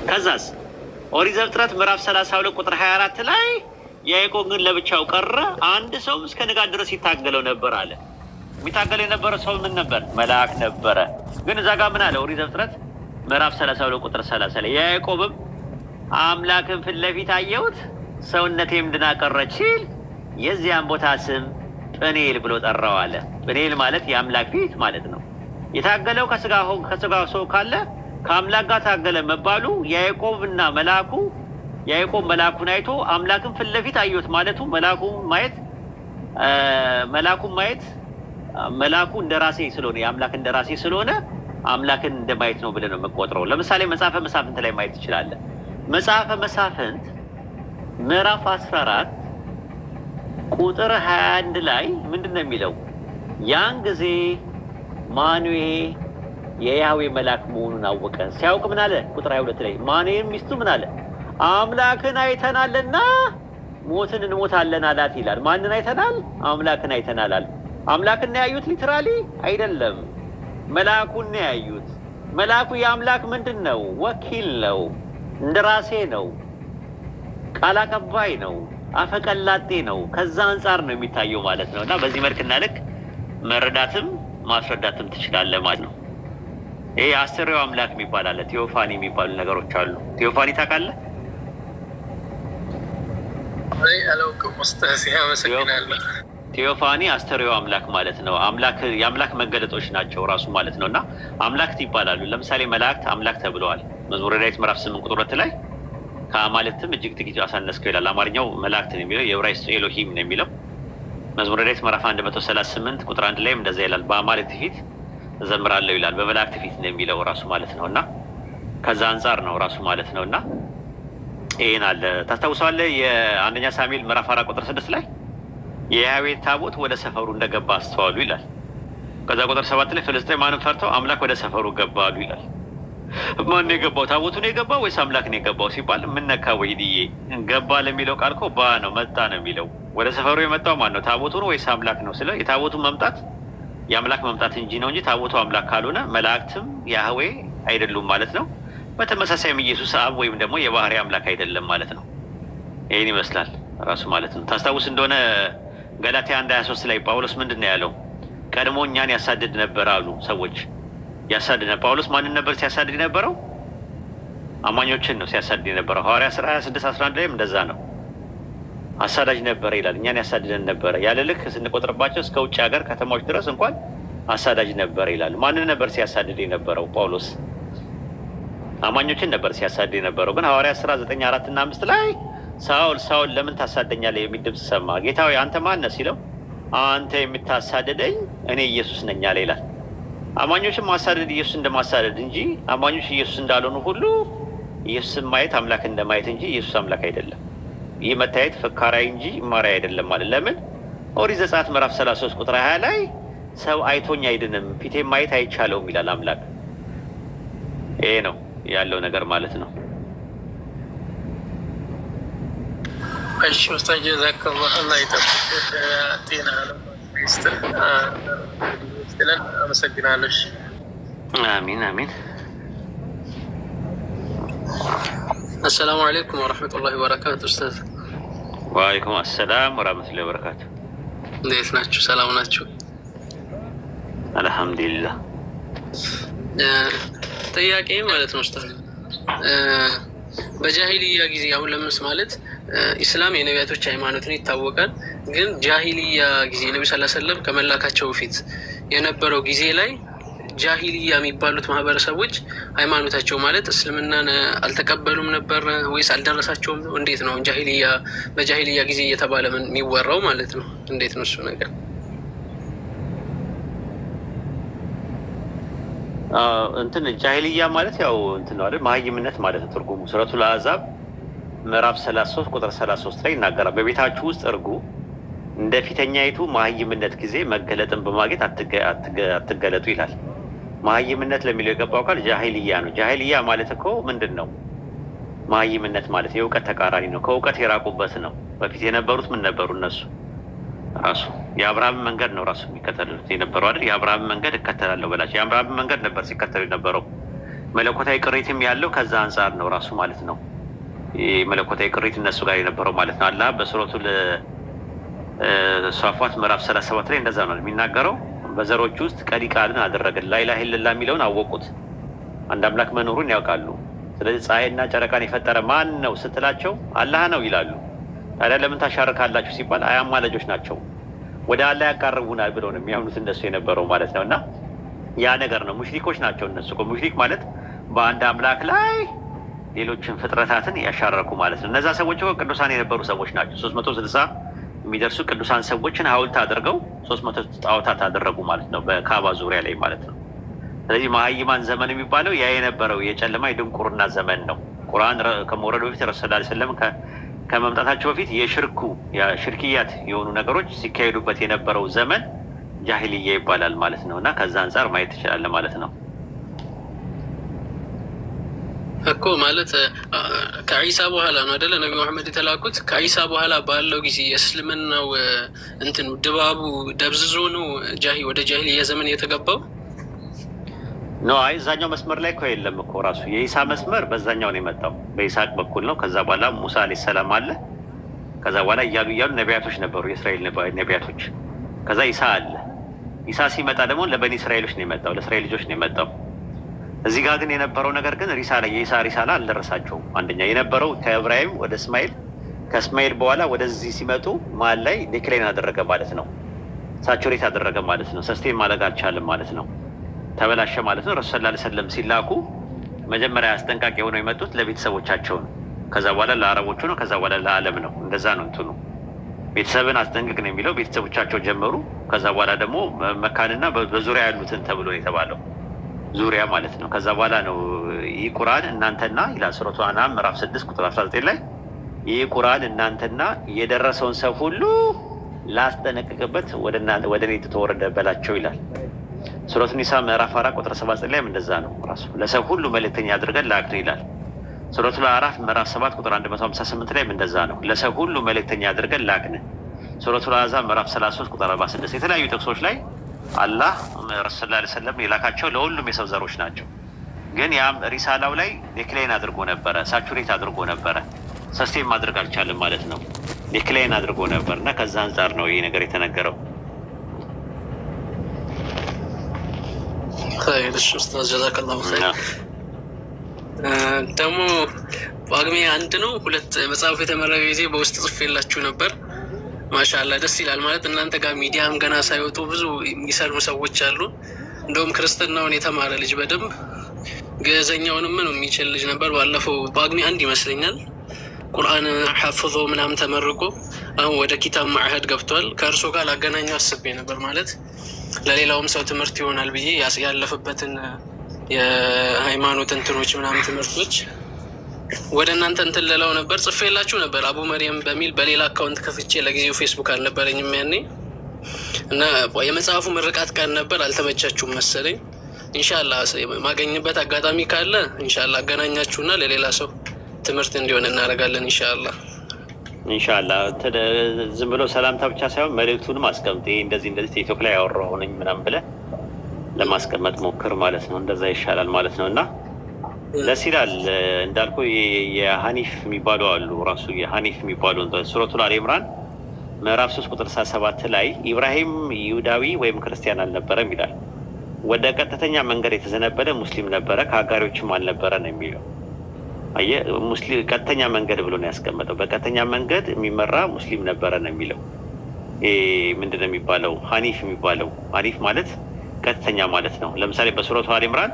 ከዛስ ኦሪት ዘፍጥረት ምዕራፍ 32 ቁጥር 24 ላይ ያዕቆብ ግን ለብቻው ቀረ፣ አንድ ሰው እስከ ንጋት ድረስ ይታገለው ነበር አለ። የሚታገለው የነበረ ሰው ምን ነበር? መልአክ ነበረ። ግን እዛ ጋር ምን አለ? ኦሪት ዘፍጥረት ምዕራፍ 32 ቁጥር 30 ላይ ያዕቆብም አምላክን ፊት ለፊት አየሁት፣ ሰውነቴም ድና ቀረች ሲል የዚያን ቦታ ስም ጵኒኤል ብሎ ጠራው አለ። ጵኒኤል ማለት የአምላክ ፊት ማለት ነው። የታገለው ከስጋ ሰው ካለ ከአምላክ ጋር ታገለ መባሉ ያዕቆብና መልአኩ ያዕቆብ መልአኩን አይቶ አምላክን ፊት ለፊት አየሁት ማለቱ መልአኩ እንደራሴ ስለሆነ የአምላክ እንደራሴ ስለሆነ አምላክን እንደማየት ነው ብለን ነው የምንቆጥረው። ለምሳሌ መጽሐፈ መሳፍንት ላይ ማየት ትችላለህ። መጽሐፈ መሳፍንት ምዕራፍ 14 ቁጥር 21 ላይ ምንድን ነው የሚለው? ያን ጊዜ ማኑሄ የያህዌ መልአክ መሆኑን አወቀ። ሲያውቅ ምን አለ? ቁጥር 22 ላይ ማኑሄም ሚስቱ ምን አለ? አምላክን አይተናልና ሞትን እንሞታለን አላት ይላል። ማንን አይተናል? አምላክን አይተናል አለ። አምላክን ነው ያዩት? ሊትራሊ አይደለም፣ መልአኩን ነው ያዩት። መልአኩ የአምላክ ምንድን ነው? ወኪል ነው፣ እንደራሴ ነው፣ ቃል አቀባይ ነው፣ አፈቀላጤ ነው። ከዛ አንጻር ነው የሚታየው ማለት ነው። እና በዚህ መልክና ልክ መረዳትም ማስረዳትም ትችላለህ ማለት ነው። ይሄ አስተርእዮ አምላክ የሚባል አለ፣ ቴዎፋኒ የሚባሉ ነገሮች አሉ። ቴዎፋኒ ታውቃለህ? አይ አላውቅም። ኡስታዝ ያመሰግናለሁ። ቴዎፋኒ አስተርእዮ አምላክ ማለት ነው። የአምላክ መገለጦች ናቸው ራሱ ማለት ነው። እና አምላክት ይባላሉ። ለምሳሌ መላእክት አምላክ ተብለዋል። መዝሙረ ዳዊት ምዕራፍ 8 ቁጥር 2 ላይ ከአማልክትም እጅግ ጥቂት አሳነስከው ይላል። አማርኛው መላእክት ነው የሚለው፣ የዕብራይስጡ ኤሎሂም ነው የሚለው። መዝሙረ ዳዊት ምዕራፍ 138 ቁጥር 1 ላይም እንደዛ ይላል። በአማልክት ፊት እዘምራለሁ ይላል። በመላእክት ፊት ነው የሚለው ራሱ ማለት ነው። እና ከዛ አንጻር ነው ራሱ ማለት ነው። እና ይሄን አለ ታስታውሳለህ? የአንደኛ ሳሙኤል ምዕራፍ 4 ቁጥር 6 ላይ የያህዌ ታቦት ወደ ሰፈሩ እንደገባ አስተዋሉ ይላል። ከዛ ቁጥር 7 ላይ ፍልስጤማውያንን ፈርተው አምላክ ወደ ሰፈሩ ገባ አሉ ይላል። ማን ነው የገባው? ታቦቱ ነው የገባው ወይስ አምላክ ነው የገባው ሲባል ምን ነካ ወይድዬ? ገባ ለሚለው ቃል እኮ ባ ነው መጣ ነው የሚለው። ወደ ሰፈሩ የመጣው ማን ነው? ታቦቱ ነው ወይስ አምላክ ነው? ስለ የታቦቱ መምጣት የአምላክ መምጣት እንጂ ነው እንጂ ታቦቱ አምላክ ካልሆነ መላእክትም ያህዌ አይደሉም ማለት ነው። በተመሳሳይም ኢየሱስ አብ ወይም ደግሞ የባህሪ አምላክ አይደለም ማለት ነው። ይህን ይመስላል ራሱ ማለት ነው። ታስታውስ እንደሆነ ገላትያ 1:23 ላይ ጳውሎስ ምንድን ነው ያለው? ቀድሞ እኛን ያሳድድ ነበር አሉ ሰዎች። ያሳድድ ነበር። ጳውሎስ ማንን ነበር ሲያሳድድ የነበረው? አማኞችን ነው ሲያሳድድ የነበረው። ሐዋርያ ሥራ 26:11 ላይም እንደዛ ነው። አሳዳጅ ነበረ ይላል። እኛን ያሳድደን ነበረ። ያለ ልክ ስንቆጥርባቸው እስከ ውጭ ሀገር ከተማዎች ድረስ እንኳን አሳዳጅ ነበረ ይላል። ማንን ነበር ሲያሳድድ የነበረው? ጳውሎስ አማኞችን ነበር ሲያሳድድ የነበረው። ግን ሐዋርያ ሥራ 9:4 እና 5 ላይ ሳውል ሳውል ለምን ታሳደኛለህ የሚል ድምፅ ሰማ። ጌታ ሆይ አንተ ማን ነህ ሲለው አንተ የምታሳድደኝ እኔ ኢየሱስ ነኝ አለ ይላል። አማኞችን ማሳደድ ኢየሱስ እንደማሳደድ እንጂ አማኞች ኢየሱስ እንዳልሆኑ ሁሉ ኢየሱስን ማየት አምላክ እንደማየት እንጂ ኢየሱስ አምላክ አይደለም። ይህ መታየት ፈካራዊ እንጂ ማራይ አይደለም ማለት ለምን? ኦሪት ዘጸአት ምዕራፍ 33 ቁጥር 20 ላይ ሰው አይቶኝ አይድንም ፊቴን ማየት አይቻለውም ይላል አምላክ። ይሄ ነው ያለው ነገር ማለት ነው። እሺ ኡስታዝ ጀዛከላህ አላህ ይጠብቅህ፣ ጤና ይስጥህ። አመሰግናለሁ። አሚን አሚን። አሰላሙ አለይኩም ወረሕመቱላሂ ወበረካቱ። ኡስታዝ ወአለይኩም አሰላም ወራህመቱላሂ ወበረካቱ። እንዴት ናችሁ? ሰላም ናችሁ? አልሐምዱሊላህ። ጥያቄ ማለት ነው ኡስታዝ፣ በጃሂልያ ጊዜ አሁን ለምስ ማለት ኢስላም የነቢያቶች ሃይማኖትን ይታወቃል። ግን ጃሂልያ ጊዜ ነቢ ሰለላሁ ዐለይሂ ወሰለም ከመላካቸው ፊት የነበረው ጊዜ ላይ ጃሂልያ የሚባሉት ማህበረሰቦች ሃይማኖታቸው ማለት እስልምናን አልተቀበሉም ነበር ወይስ አልደረሳቸውም? እንዴት ነው ጃሂልያ በጃሂልያ ጊዜ እየተባለ የሚወራው ማለት ነው? እንዴት ነው እሱ ነገር? እንትን ጃሂልያ ማለት ያው እንትን ነው አይደል? መሀይምነት ማለት ነው ትርጉሙ። ሱረቱል አሕዛብ ምዕራፍ 33 ቁጥር 33 ላይ ይናገራል። በቤታችሁ ውስጥ እርጉ እንደ ፊተኛይቱ መሀይምነት ጊዜ መገለጥን በማግኘት አትገለጡ ይላል። መሀይምነት ለሚለው የገባው ቃል ጃሂልያ ነው። ጃሂልያ ማለት እኮ ምንድን ነው? መሀይምነት ማለት የእውቀት ተቃራኒ ነው። ከእውቀት የራቁበት ነው። በፊት የነበሩት ምን ነበሩ? እነሱ ራሱ የአብርሃምን መንገድ ነው ራሱ የሚከተሉት የነበረው አይደል? የአብርሃምን መንገድ እከተላለሁ በላቸው። የአብርሃምን መንገድ ነበር ሲከተሉ የነበረው። መለኮታዊ ቅሪትም ያለው ከዛ አንጻር ነው ራሱ ማለት ነው። መለኮታዊ ቅሪት እነሱ ጋር የነበረው ማለት ነው። አላህ በሱረቱል ሷፋት ምዕራፍ 37 ላይ እንደዛ ነው የሚናገረው። በዘሮች ውስጥ ቀዲ ቃልን አደረገን። ላኢላሀ ኢለላህ የሚለውን አወቁት፣ አንድ አምላክ መኖሩን ያውቃሉ። ስለዚህ ፀሐይና ጨረቃን የፈጠረ ማን ነው ስትላቸው አላህ ነው ይላሉ። ታዲያ ለምን ታሻርካላችሁ ሲባል አማላጆች ናቸው፣ ወደ አላህ ያቃርቡናል ብለው ነው የሚያምኑት እነሱ የነበረው ማለት ነው። እና ያ ነገር ነው። ሙሽሪኮች ናቸው እነሱ። ሙሽሪክ ማለት በአንድ አምላክ ላይ ሌሎችን ፍጥረታትን ያሻረኩ ማለት ነው። እነዛ ሰዎች ቅዱሳን የነበሩ ሰዎች ናቸው። 360 የሚደርሱ ቅዱሳን ሰዎችን ሐውልት አድርገው 300 ጣዖታት አደረጉ ማለት ነው በካባ ዙሪያ ላይ ማለት ነው። ስለዚህ መሀይማን ዘመን የሚባለው ያ የነበረው የጨለማ የድንቁርና ዘመን ነው። ቁርአን ከመውረዱ በፊት ረሱል ሰለላሁ ዐለይሂ ወሰለም ከመምጣታቸው በፊት የሽርክያት የሆኑ ነገሮች ሲካሄዱበት የነበረው ዘመን ጃሂልያ ይባላል ማለት ነው። እና ከዛ አንጻር ማየት ትችላለህ ማለት ነው እኮ ማለት ከዒሳ በኋላ ነው አይደለ ነቢ መሐመድ የተላኩት። ከዒሳ በኋላ ባለው ጊዜ የእስልምናው እንትኑ ድባቡ ደብዝዞ ነው ወደ ጃሂልያ ዘመን የተገባው ነው። አይ እዛኛው መስመር ላይ እኮ የለም እኮ ራሱ የኢሳ መስመር በዛኛው ነው የመጣው፣ በኢሳቅ በኩል ነው። ከዛ በኋላ ሙሳ አለይሂ ሰላም አለ። ከዛ በኋላ እያሉ ነቢያቶች ነበሩ፣ የእስራኤል ነቢያቶች። ከዛ ኢሳ አለ። ኢሳ ሲመጣ ደግሞ ለበኒ እስራኤሎች ነው የመጣው፣ ለእስራኤል ልጆች ነው የመጣው። እዚህ ጋር ግን የነበረው ነገር ግን ሪሳላ የኢሳ ሪሳላ አልደረሳቸውም። አንደኛ የነበረው ከእብራሂም ወደ እስማኤል፣ ከእስማኤል በኋላ ወደዚህ ሲመጡ መሀል ላይ ዲክላይን አደረገ ማለት ነው፣ ሳቹሬት አደረገ ማለት ነው። ሰስቴን ማድረግ አልቻለም ማለት ነው፣ ተበላሸ ማለት ነው። ረሱል ሰለላሁ ዐለይሂ ወሰለም ሲላኩ መጀመሪያ አስጠንቃቂ ሆነው የመጡት ለቤተሰቦቻቸው ነው። ከዛ በኋላ ለአረቦቹ ነው። ከዛ በኋላ ለዓለም ነው። እንደዛ ነው እንትኑ። ቤተሰብን አስጠንቅቅ ነው የሚለው፣ ቤተሰቦቻቸው ጀመሩ። ከዛ በኋላ ደግሞ መካንና በዙሪያ ያሉትን ተብሎ የተባለው ዙሪያ ማለት ነው። ከዛ በኋላ ነው ይህ ቁርአን እናንተና ይላል ሱረቱ አንዓም ምዕራፍ 6 ቁጥር 19 ላይ ይህ ቁርአን እናንተና የደረሰውን ሰው ሁሉ ላስጠነቅቅበት ወደ እኔ ተወረደ በላቸው ይላል። ሱረቱ ኒሳ ምዕራፍ 4 ቁጥር 79 ላይም እንደዛ ነው። ራሱ ለሰው ሁሉ መልእክተኛ አድርገን ላክን ይላል። ሱረቱ አዕራፍ ምዕራፍ 7 ቁጥር 158 ላይም እንደዛ ነው። ለሰው ሁሉ መልእክተኛ አድርገን ላክን። ሱረቱ አሕዛብ ምዕራፍ 33 ቁጥር 46 የተለያዩ ጥቅሶች ላይ አላህ ረሱል ሰለላሁ ዐለይሂ ወሰለም የላካቸው ለሁሉም የሰው ዘሮች ናቸው። ግን ያም ሪሳላው ላይ ዴክላይን አድርጎ ነበረ፣ ሳቹሬት አድርጎ ነበረ። ሰስቴን ማድረግ አልቻለም ማለት ነው። ዴክላይን አድርጎ ነበር እና ከዛ አንጻር ነው ይህ ነገር የተነገረው። ኡስታዝ ጀዛከላሁ ኸይር። ደግሞ ጳጉሜ 1 ነው 2 መጽሐፉ የተመረቀ ጊዜ በውስጥ ጽፌላችሁ ነበር። ማሻአላህ ደስ ይላል። ማለት እናንተ ጋር ሚዲያም ገና ሳይወጡ ብዙ የሚሰሩ ሰዎች አሉ። እንደውም ክርስትናውን የተማረ ልጅ በደንብ ግዕዘኛውንም ምን የሚችል ልጅ ነበር። ባለፈው ጳጉሜ 1 ይመስለኛል ቁርአን ሐፍዞ ምናምን ተመርቆ አሁን ወደ ኪታብ ማዕህድ ገብቷል። ከእርሶ ጋር ላገናኘው አስቤ ነበር። ማለት ለሌላውም ሰው ትምህርት ይሆናል ብዬ ያለፈበትን የሃይማኖት እንትኖች ምናምን ትምህርቶች ወደ እናንተ እንትን ልለው ነበር። ጽፌላችሁ ነበር አቡ መርየም በሚል በሌላ አካውንት ከፍቼ፣ ለጊዜው ፌስቡክ አልነበረኝም ያኔ እና የመጽሐፉ ምርቃት ቀን ነበር። አልተመቻችሁም መሰለኝ። ኢንሻአላህ ማገኝበት አጋጣሚ ካለ ኢንሻአላህ አገናኛችሁና ለሌላ ሰው ትምህርት እንዲሆን እናደርጋለን። ኢንሻአላህ ዝም ብሎ ሰላምታ ብቻ ሳይሆን መልእክቱንም አስቀምጥ። እንደዚህ ቲክቶክ ላይ ያወራሁ ነኝ ምናምን ብለህ ለማስቀመጥ ሞክር ማለት ነው። እንደዛ ይሻላል ማለት ነው። እና ደስ ይላል እንዳልኩ የሐኒፍ የሚባሉ አሉ። ራሱ የሐኒፍ የሚባሉ ሱረቱል አሊ ኢምራን ምዕራፍ 3 ቁጥር 7 ላይ ኢብራሂም ይሁዳዊ ወይም ክርስቲያን አልነበረም ይላል። ወደ ቀጥተኛ መንገድ የተዘነበለ ሙስሊም ነበረ፣ ከአጋሪዎችም አልነበረ ነው የሚለው። አየህ፣ ሙስሊም ቀጥተኛ መንገድ ብሎ ነው ያስቀመጠው። በቀጥተኛ መንገድ የሚመራ ሙስሊም ነበረ ነው የሚለው። ምንድን ነው የሚባለው? ሐኒፍ የሚባለው። ሐኒፍ ማለት ቀጥተኛ ማለት ነው። ለምሳሌ በሱረቱ አሊ ኢምራን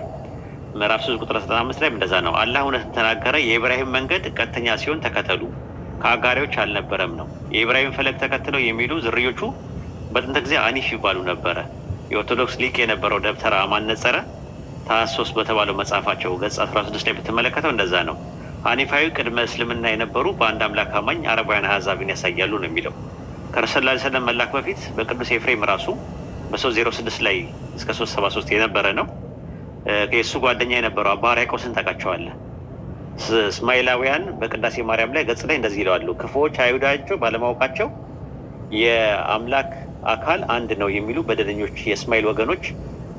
ምዕራፍ 3 ቁጥር 95 ላይ እንደዛ ነው። አላህ እውነትን ተናገረ፣ የኢብራሂም መንገድ ቀጥተኛ ሲሆን ተከተሉ፣ ከአጋሪዎች አልነበረም ነው። የኢብራሂም ፈለግ ተከትለው የሚሉ ዝርዮቹ በጥንት ጊዜ ሐኒፍ ይባሉ ነበረ። የኦርቶዶክስ ሊቅ የነበረው ደብተራ አማን ነጸረ ታሶስ በተባለው መጽሐፋቸው ገጽ 16 ላይ ብትመለከተው እንደዛ ነው። ሐኒፋዊ ቅድመ እስልምና የነበሩ በአንድ አምላክ አማኝ አረባውያን አሕዛብን ያሳያሉ ነው የሚለው። ከረሱል ሰለላሁ ዐለይሂ ወሰለም መላክ በፊት በቅዱስ ኤፍሬም ራሱ በ306 ላይ እስከ 373 የነበረ ነው። የእሱ ጓደኛ የነበረው አባ ሕርያቆስን ታውቃቸዋለህ? እስማኤላውያን በቅዳሴ ማርያም ላይ ገጽ ላይ እንደዚህ ይለዋሉ። ክፉዎች አይሁዳቸው ባለማወቃቸው የአምላክ አካል አንድ ነው የሚሉ በደለኞች የእስማኤል ወገኖች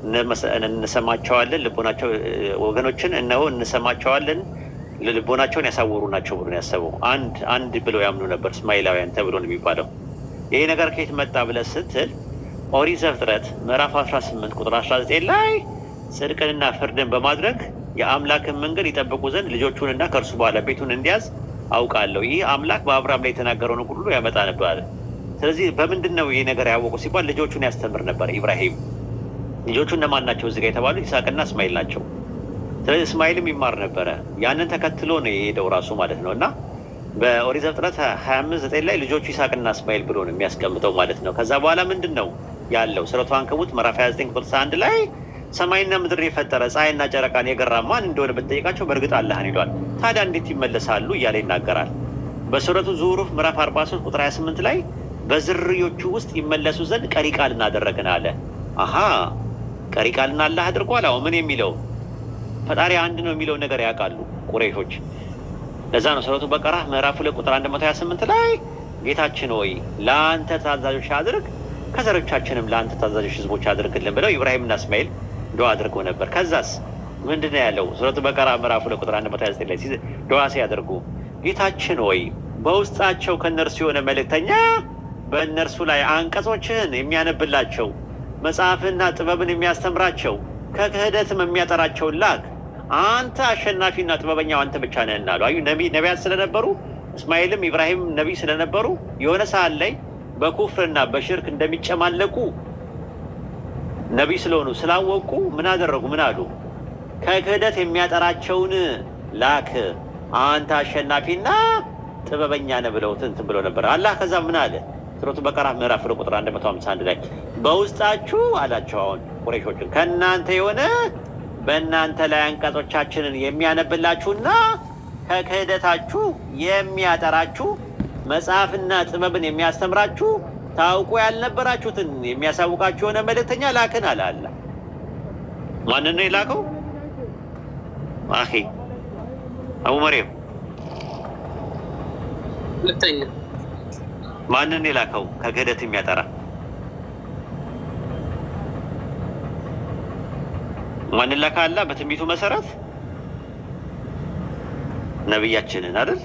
እንሰማቸዋለን ልቦናቸው ወገኖችን እነሆ እንሰማቸዋለን ልቦናቸውን ያሳወሩ ናቸው ብሎ ያሰበው አንድ ብለው ያምኑ ነበር እስማኤላውያን ተብሎ ነው የሚባለው። ይሄ ነገር ከየት መጣ ብለህ ስትል ኦሪት ዘፍጥረት ምዕራፍ 18 ቁጥር 19 ላይ ጽድቅንና ፍርድን በማድረግ የአምላክን መንገድ ይጠብቁ ዘንድ ልጆቹንና ከእርሱ በኋላ ቤቱን እንዲያዝ አውቃለሁ። ይህ አምላክ በአብርሃም ላይ የተናገረውን ሁሉ ያመጣ ነበር። ስለዚህ በምንድን ነው ይህ ነገር ያወቁ ሲባል ልጆቹን ያስተምር ነበር ኢብራሂም። ልጆቹ እነማን ናቸው እዚህ ጋር የተባሉ? ይስሐቅና እስማኤል ናቸው። ስለዚህ እስማኤልም ይማር ነበረ። ያንን ተከትሎ ነው የሄደው ራሱ ማለት ነው። እና በኦሪት ዘፍጥረት 25:9 ላይ ልጆቹ ይስሐቅና እስማኤል ብሎ ነው የሚያስቀምጠው ማለት ነው። ከዛ በኋላ ምንድን ነው ያለው? ሱረቱ አንከቡት ምዕራፍ 29 ቁጥር 1 ላይ ሰማይና ምድር የፈጠረ ፀሐይና ጨረቃን የገራ ማን እንደሆነ ብትጠይቃቸው በእርግጥ አላህን ይሏል። ታዲያ እንዴት ይመለሳሉ እያለ ይናገራል። በሱረቱ ዙሩፍ ምዕራፍ 43 ቁጥር 28 ላይ በዝርዮቹ ውስጥ ይመለሱ ዘንድ ቀሪ ቃል እናደረግን አለ። አሀ ቀሪ ቃልና አላህ አድርጓል። አዎ ምን የሚለው ፈጣሪ አንድ ነው የሚለው ነገር ያውቃሉ ቁረይሾች። ለዛ ነው ሱረቱ በቀራ ምዕራፍ 2 ቁጥር 128 ላይ ጌታችን ሆይ ለአንተ ታዛዦች አድርግ ከዘሮቻችንም ለአንተ ታዛዦች ህዝቦች አድርግልን ብለው ኢብራሂምና እስማኤል ዱዓ አድርገው ነበር። ከዛስ ምንድን ነው ያለው? ሱረቱ በቀራ ምዕራፍ 2 ቁጥር 129 ላይ ዱዓ ሲያደርጉ ጌታችን ሆይ በውስጣቸው ከእነርሱ የሆነ መልእክተኛ በእነርሱ ላይ አንቀጾችህን የሚያነብላቸው መጽሐፍና ጥበብን የሚያስተምራቸው ከክህደትም የሚያጠራቸውን ላክ። አንተ አሸናፊና ጥበበኛው አንተ ብቻ ነህ እናሉ። አዩ ነቢያት ስለነበሩ እስማኤልም ኢብራሂም ነቢይ ስለነበሩ የሆነ ሰዓት ላይ በኩፍርና በሽርክ እንደሚጨማለቁ ነቢይ ስለሆኑ ስላወቁ ምን አደረጉ? ምን አሉ? ከክህደት የሚያጠራቸውን ላክ፣ አንተ አሸናፊና ጥበበኛ ነህ ብለው እንትን ብለው ነበር አላህ። ከዛ ምን አለ? ሱረቱ በቀራ ምዕራፍ 2 ቁጥር 151 ላይ በውስጣችሁ አላቸው አሁን ቁረይሾችን ከእናንተ የሆነ በእናንተ ላይ አንቀጾቻችንን የሚያነብላችሁና ከክህደታችሁ የሚያጠራችሁ መጽሐፍና ጥበብን የሚያስተምራችሁ ታውቁ ያልነበራችሁትን የሚያሳውቃችሁ የሆነ መልእክተኛ ላክን አለ አላህ። ማንን ነው የላከው? አኺ አቡ መርየም ሁለተኛ ማንን የላከው? ከክህደት የሚያጠራ ማንን ላከ? አላህ በትንቢቱ መሰረት ነብያችንን አይደል?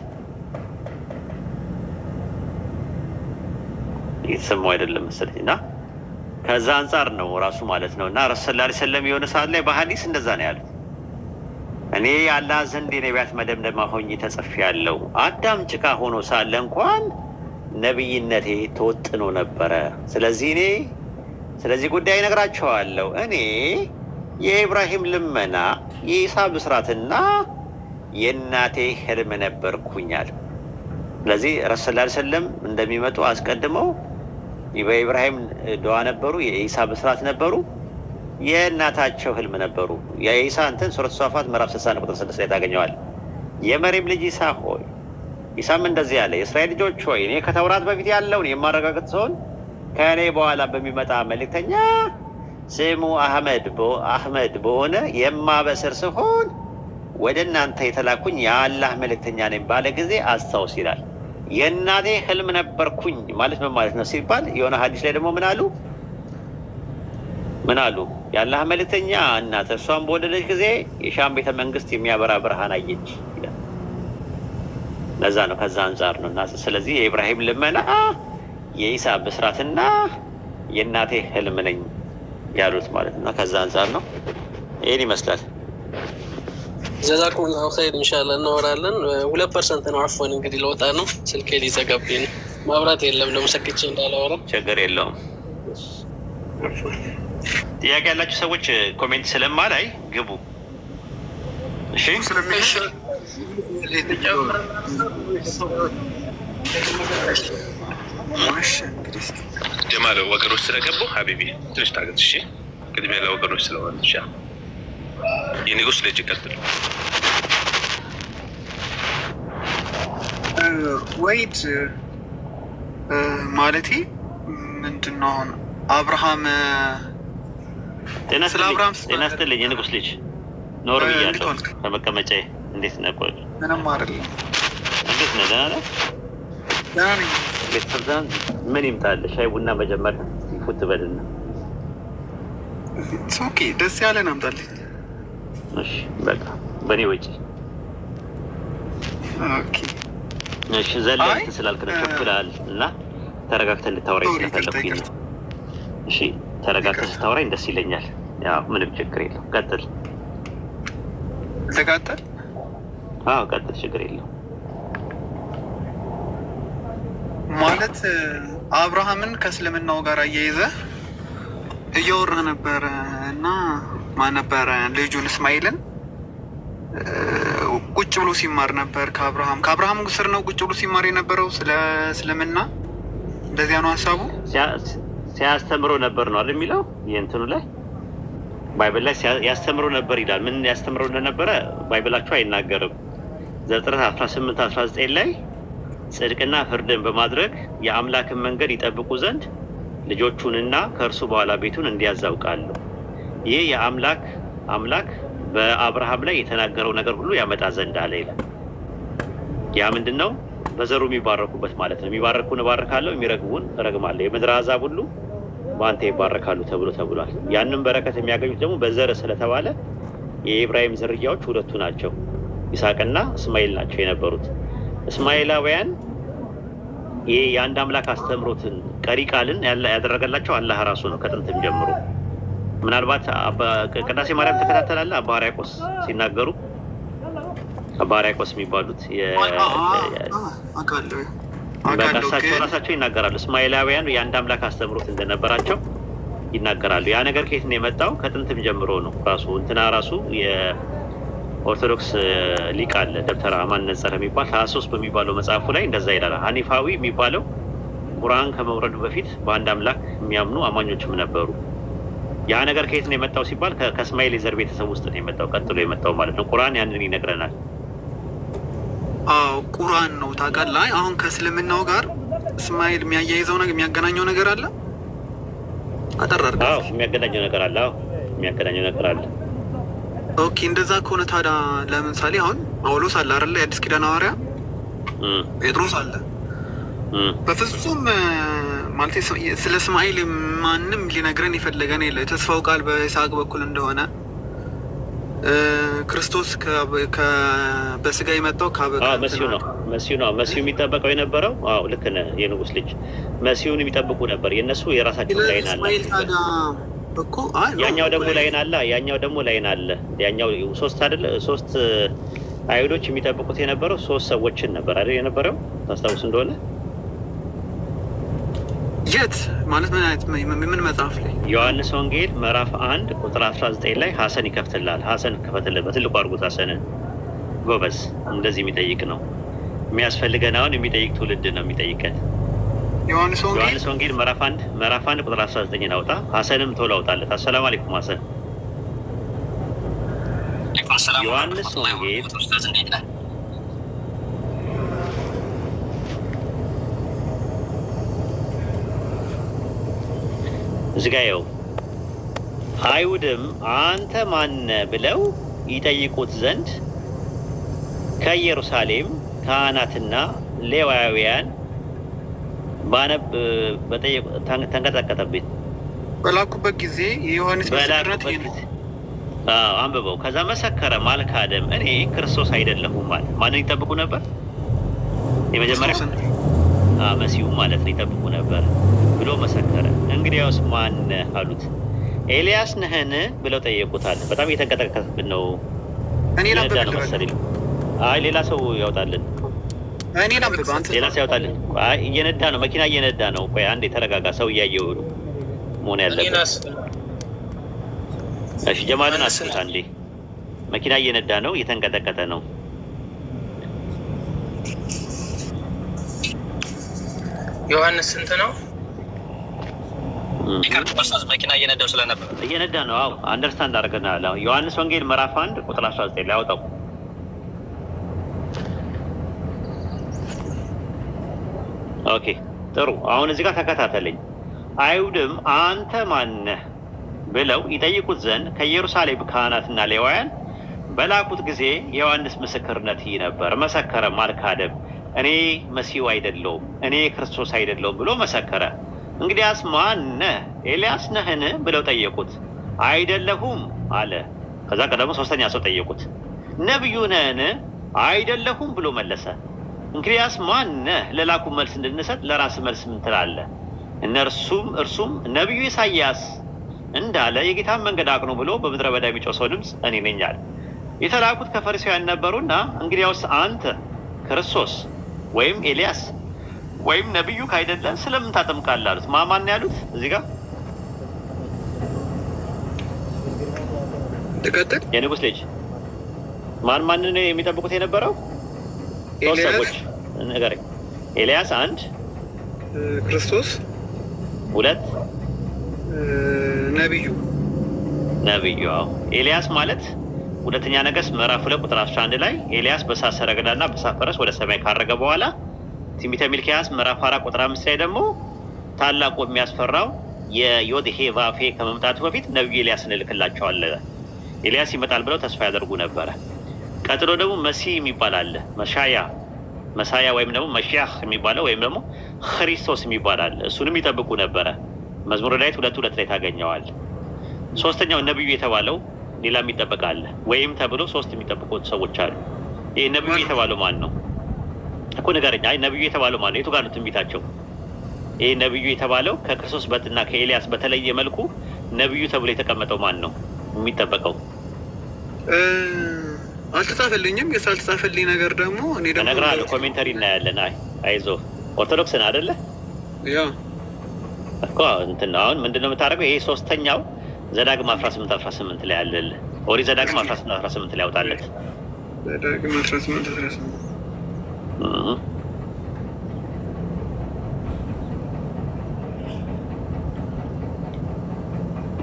የተሰማው አይደለም መሰለኝ። እና ከዛ አንጻር ነው ራሱ ማለት ነው። እና ረሱል ሰለላሁ ዐለይሂ ወሰለም የሆነ ሰዓት ላይ በሐዲስ እንደዛ ነው ያሉት። እኔ አላህ ዘንድ የነቢያት መደምደማ ሆኜ ተጽፌያለሁ። አዳም ጭቃ ሆኖ ሳለ እንኳን ነብይነቴ ተወጥኖ ነበረ። ስለዚህ ጉዳይ እነግራቸዋለሁ። እኔ የኢብራሂም ልመና፣ የኢሳ ብስራትና የእናቴ ህልም ነበርኩኛል። ስለዚህ ረሱል ሰለላሁ ዐለይሂ ወሰለም እንደሚመጡ አስቀድመው በኢብራሂም ዱዓ ነበሩ፣ የኢሳ ብስራት ነበሩ፣ የእናታቸው ህልም ነበሩ። የኢሳ እንትን ሱረቱ ሷፋት ምዕራፍ 60 ቁጥር 6 ላይ ታገኘዋል። የመርየም ልጅ ኢሳ ሆይ፣ ኢሳም እንደዚህ ያለ የእስራኤል ልጆች ሆይ እኔ ከተውራት በፊት ያለውን የማረጋገጥ ሲሆን ከእኔ በኋላ በሚመጣ መልእክተኛ ስሙ አህመድ በሆነ የማበስር ሲሆን ወደ እናንተ የተላኩኝ የአላህ መልእክተኛ ነኝ ባለ ጊዜ አስታውስ ይላል። የእናቴ ህልም ነበርኩኝ ማለት ምን ማለት ነው ሲባል የሆነ ሀዲስ ላይ ደግሞ ምን አሉ? የአላህ መልእክተኛ እናት እሷን በወለደች ጊዜ የሻም ቤተ መንግስት የሚያበራ ብርሃን አየች ይላል። ለዛ ነው ከዛ አንጻር ነው። እና ስለዚህ የኢብራሂም ልመና፣ የኢሳ ብስራትና የእናቴ ህልም ነኝ ያሉት ማለት ነው። ከዛ አንጻር ነው። ይህን ይመስላል። ጀዛኩም ላሁ ኸይር። ኢንሻላህ እናወራለን። 2% ነው። አፎን እንግዲህ ለወጣ ነው ስልኬ ሊዘጋብኝ ነው። ማብራት የለም ደግሞ ሰክቼ እንዳላወራ። ችግር የለውም። ጥያቄ ያላችሁ ሰዎች ኮሜንት ስለማላይ ግቡ። እሺ ጀማል ወገኖች ስለገቡ ሀቢቢ ትንሽ ታገት። እሺ ቅድሚያ ለወገኖች ስለሆነ እሺ የንጉስ ልጅ ይቀጥል። ወይት ማለቴ ምንድነው? አሁን አብርሃም ጤና ይስጥልኝ። የንጉስ ልጅ ኖር ብያለሁ ከመቀመጫዬ። እንዴት ነህ? ቆይ ምንም አይደለም። እንዴት ነህ? ደህና ነህ? ደህና ነኝ። ቤተሰብ ምን ይምጣልህ? ሻይ ቡና መጀመሪያ ፉት በልና ኦኬ ደስ ያለን አምጣልኝ። እሺ በቃ በእኔ ወጪ። ኦኬ እሺ ዘለን ስላልክ ነው ቸኩላል እና ተረጋግተን ልታወራኝ ስለፈለኩኝ ነው። እሺ ተረጋግተን ስታወራኝ ደስ ይለኛል። ያው ምንም ችግር የለው። ቀጥል። ተቀጥል። አዎ ቀጥል፣ ችግር የለው። ማለት አብርሃምን ከእስልምናው ጋር አያይዘህ እያወራህ ነበረ እና ማን ነበረ ልጁን እስማኤልን ቁጭ ብሎ ሲማር ነበር ከአብርሃም ስር ነው ቁጭ ብሎ ሲማር የነበረው ስለ እስልምና። እንደዚያ ነው ሀሳቡ። ሲያስተምሮ ነበር ነው አይደል የሚለው የእንትኑ ላይ ባይብል ላይ ያስተምሮ ነበር ይላል። ምን ያስተምሮ እንደነበረ ባይብላችሁ አይናገርም። ዘፍጥረት 18-19 ላይ ጽድቅና ፍርድን በማድረግ የአምላክን መንገድ ይጠብቁ ዘንድ ልጆቹንና ከእርሱ በኋላ ቤቱን እንዲያዛውቃሉ። ይህ የአምላክ በአብርሃም ላይ የተናገረው ነገር ሁሉ ያመጣ ዘንድ አለ ይላል። ያ ምንድን ነው? በዘሩ የሚባረኩበት ማለት ነው። የሚባረኩን እባርካለሁ፣ የሚረግሙን እረግማለሁ፣ የምድር አሕዛብ ሁሉ በአንተ ይባረካሉ ተብሏል። ያንን በረከት የሚያገኙት ደግሞ በዘር ስለተባለ የኢብራሂም ዝርያዎች ሁለቱ ናቸው፣ ይስሐቅና እስማኤል ናቸው የነበሩት። እስማኤላውያን ይህ የአንድ አምላክ አስተምሮትን ቀሪ ቃልን ያደረገላቸው አላህ ራሱ ነው ከጥንትም ጀምሮ። ምናልባት ቅዳሴ ማርያም ተከታተላለ አባ ሕርያቆስ ሲናገሩ፣ አባ ሕርያቆስ የሚባሉት እሳቸው ራሳቸው ይናገራሉ። እስማኤላውያን የአንድ አምላክ አስተምሮት እንደነበራቸው ይናገራሉ። ያ ነገር ከየት ነው የመጣው? ከጥንትም ጀምሮ ነው። ራሱ የኦርቶዶክስ ሊቅ አለ ደብተራ ማንነጸር የሚባል 23 በሚባለው መጽሐፉ ላይ እንደዛ ይላል። ሀኒፋዊ የሚባለው ቁርአን ከመውረዱ በፊት በአንድ አምላክ የሚያምኑ አማኞችም ነበሩ። ያ ነገር ከየት ነው የመጣው ሲባል ከእስማኤል የዘር ቤተሰብ ውስጥ ነው የመጣው፣ ቀጥሎ የመጣው ማለት ነው። ቁርአን ያንን ይነግረናል። ቁርአን ነው ታውቃለህ። አሁን ከእስልምናው ጋር እስማኤል የሚያያይዘው ነገር የሚያገናኘው ነገር አለ። አጠራርጋ የሚያገናኘው ነገር አለ። የሚያገናኘው ነገር አለ። ኦኬ እንደዛ ከሆነ ታዲያ ለምሳሌ አሁን ጳውሎስ አለ አይደለ? የአዲስ ኪዳን ሐዋርያ ጴጥሮስ አለ። በፍጹም ማለት ስለ እስማኤል ማንም ሊነግረን የፈለገን የለ። የተስፋው ቃል በይስሐቅ በኩል እንደሆነ ክርስቶስ በስጋ የመጣው መሲሁ ነው። መሲሁ የሚጠበቀው የነበረው ልክ ነህ። የንጉስ ልጅ መሲሁን የሚጠብቁ ነበር። የእነሱ የራሳቸው ላይን አለ። ያኛው ደግሞ ላይን አለ። ያኛው ሶስት አይሁዶች የሚጠብቁት የነበረው 3 ሰዎችን ነበር አይደል የነበረው? ታስታውስ እንደሆነ የት ማለት ምን መጽሐፍ ላይ? ዮሐንስ ወንጌል ምዕራፍ 1 ቁጥር 19 ላይ ሐሰን ይከፍትልሃል። ሐሰን ከፈትልህ በትልቁ አድርጎት። ሐሰንን ጎበዝ እንደዚህ የሚጠይቅ ነው የሚያስፈልገን። አሁን የሚጠይቅ ትውልድ ነው የሚጠይቀን። ዮሐንስ ወንጌል ምዕራፍ 1 ቁጥር 19 አውጣ። ሐሰንም ቶሎ አውጣለት። አሰላሙ አለይኩም ሐሰን። ዮሐንስ ወንጌል እዚህ ጋ ይኸው አይሁድም አንተ ማነ ብለው ይጠይቁት ዘንድ ከኢየሩሳሌም ካህናትና ሌዋውያን ተንቀጠቀጠብኝ። በላኩበት ጊዜ የዮሐንስ ምስክርነት አንብበው። ከዛ መሰከረ ማልካደም እኔ ክርስቶስ አይደለሁም ማለት ማንን ይጠብቁ ነበር? የመጀመሪያው መሲሁ ማለት ነው ይጠብቁ ነበር ብሎ መሰከረ። እንግዲያውስ ማን አሉት? ኤልያስ ነህን ብለው ጠየቁታል። በጣም እየተንቀጠቀጠብን ነው። እኔ ላምበብ መሰለኝ። ሌላ ሰው ያውጣልን። ሌላ ሰው ያውጣልን። እየነዳ ነው፣ መኪና እየነዳ ነው። ቆይ አንዴ ተረጋጋ። ሰው እያየው ነው መሆን ያለበት። እሺ ጀማልን አስቁት አንዴ። መኪና እየነዳ ነው፣ እየተንቀጠቀጠ ነው። ዮሐንስ ስንት ነው? መኪና እየነዳው ስለነበር እየነዳ ነው። አንደርስታንድ አድርገናል። ዮሐንስ ወንጌል ምዕራፍ 1 ቁጥር 19 ላይ አውጣው። ኦኬ ጥሩ። አሁን እዚህ ጋር ተከታተለኝ። አይሁድም አንተ ማነህ ብለው ይጠይቁት ዘንድ ከኢየሩሳሌም ካህናትና ሌዋውያን በላኩት ጊዜ የዮሐንስ ምስክርነት ይህ ነበር። መሰከረ ማልካደም እኔ መሲሁ አይደለሁም፣ እኔ ክርስቶስ አይደለሁም ብሎ መሰከረ። እንግዲያስ ማን ነህ? ኤልያስ ነህን ብለው ጠየቁት። አይደለሁም አለ። ከዛ ቀደሞ ሶስተኛ ሰው ጠየቁት፣ ነብዩ ነህን? አይደለሁም ብሎ መለሰ። እንግዲያስ ማን ነህ? ለላኩ መልስ እንድንሰጥ ለራስ መልስ ምን ትላለህ? እርሱም ነብዩ ኢሳይያስ እንዳለ የጌታን መንገድ አቅኑ ብሎ በምድረ በዳ የሚጮህ ሰው ድምፅ እኔ ነኝ አለ። የተላኩት ከፈሪሳውያን ነበሩና እንግዲያውስ አንተ ክርስቶስ ወይም ኤልያስ ወይም ነብዩ ካይደለ ስለምን ታጠምቃለህ አሉት። ማን ያሉት እዚህ ጋር ተከተል የንጉስ ልጅ ማን ነው የሚጠብቁት የነበረው? ሶስት ሰዎች ንገረኝ። ኤልያስ አንድ፣ ክርስቶስ ሁለት፣ ነብዩ። አዎ ኤልያስ ማለት ሁለተኛ ነገሥት ምዕራፍ 2 ቁጥር 11 ላይ ኤልያስ በእሳት ሰረገላና በእሳት ፈረስ ወደ ሰማይ ካረገ በኋላ ትንቢተ ሚልክያስ ምዕራፍ 4 ቁጥር 5 ላይ ደግሞ ታላቁ የሚያስፈራው የዮድሄ ቫፌ ከመምጣቱ በፊት ነብዩ ኤልያስን እልክላቸዋለሁ። ኤልያስ ይመጣል ብለው ተስፋ ያደርጉ ነበረ። ቀጥሎ ደግሞ መሲህ የሚባል አለ። መሳያ ወይም ደግሞ መሺያህ የሚባለው ወይም ደግሞ ክርስቶስ የሚባል አለ። እሱንም ይጠብቁ ነበረ። መዝሙረ ዳዊት 2:2 ላይ ታገኘዋል። ሶስተኛው ነብዩ የተባለው ሌላ የሚጠበቅ አለ። ወይም ተብሎ ሶስት የሚጠብቁት ሰዎች አሉ። ይሄ ነብዩ የተባለው ማን ነው እኮ ንገረኝ። አይ ነብዩ የተባለው ማን ነው? የቱ ጋር ነው ትንቢታቸው? ይሄ ነብዩ የተባለው ከክርስቶስ በትና ከኤልያስ በተለየ መልኩ ነብዩ ተብሎ የተቀመጠው ማን ነው የሚጠበቀው? አልተጻፈልኝም። የሳልተጻፈልኝ ነገር ደግሞ እኔ ደግሞ እነግርሃለሁ። ኮሜንተሪ እናያለን። አይዞህ ኦርቶዶክስ ነህ አይደለ? ያ እኮ እንትን አሁን ምንድነው የምታደርገው? ይሄ ሶስተኛው ዘዳግም 18 ላይ አለልህ። ኦሪት ዘዳግም 18 ላይ ያውጣለት። ዘዳግም 18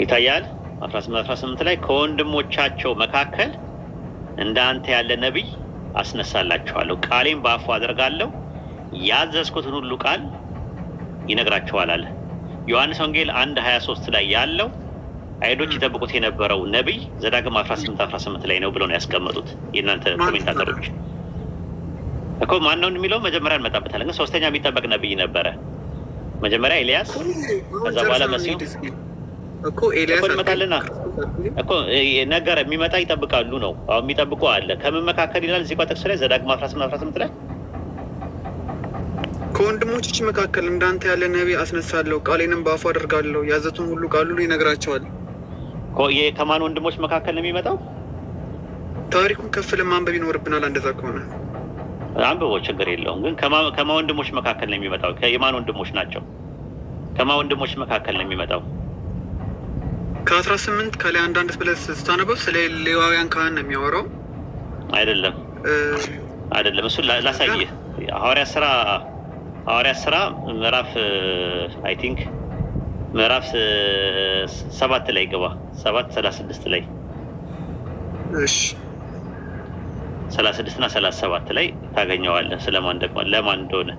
ይታያል። 18 ላይ ከወንድሞቻቸው መካከል እንደ አንተ ያለ ነቢይ አስነሳላችኋለሁ፣ ቃሌን በአፉ አደርጋለሁ፣ ያዘዝኩትን ሁሉ ቃል ይነግራችኋል አለ። ዮሐንስ ወንጌል 1:23 ላይ ያለው አይሁዶች ይጠብቁት የነበረው ነቢይ ዘዳግም 18 ላይ ነው ብለው ነው ያስቀመጡት የእናንተ ኮሜንታተሮች። እኮ ማን ነው የሚለው መጀመሪያ እንመጣበታለን። ግን ሶስተኛ የሚጠበቅ ነቢይ ነበረ። መጀመሪያ ኤልያስ፣ ከዛ በኋላ መሲሁ እኮ ኤልያስ ይመጣልና እኮ ነገር የሚመጣ ይጠብቃሉ ነው። አሁን የሚጠብቁ አለ። ከምን መካከል ይላል እዚህ ቋጥቅስ ላይ ዘዳግም 18 ላይ ከወንድሞች መካከል እንዳንተ ያለ ነቢይ አስነሳለሁ፣ ቃሌንም በአፉ አደርጋለሁ፣ ያዘዙትን ሁሉ ቃሉ ይነግራቸዋል። ከማን ወንድሞች መካከል ነው የሚመጣው? ታሪኩን ከፍ ለማንበብ ይኖርብናል። እንደዛ ከሆነ አንብቦ ችግር የለውም። ግን ከማን ወንድሞች መካከል ነው የሚመጣው? የማን ወንድሞች ናቸው? ከማን ወንድሞች መካከል ነው የሚመጣው? ከ18 ከላይ አንዳንድ ብለህ ስታነበው ስለ ሌዋውያን ካህን ነው የሚያወራው። አይደለም። እሱን ላሳየህ። ሐዋርያት ስራ ምዕራፍ አይ ቲንክ ምዕራፍ 7 ላይ ገባ 7:36 ላይ 36 እና 37 ላይ ታገኘዋለህ። ስለማን ደግሞ ለማን እንደሆነ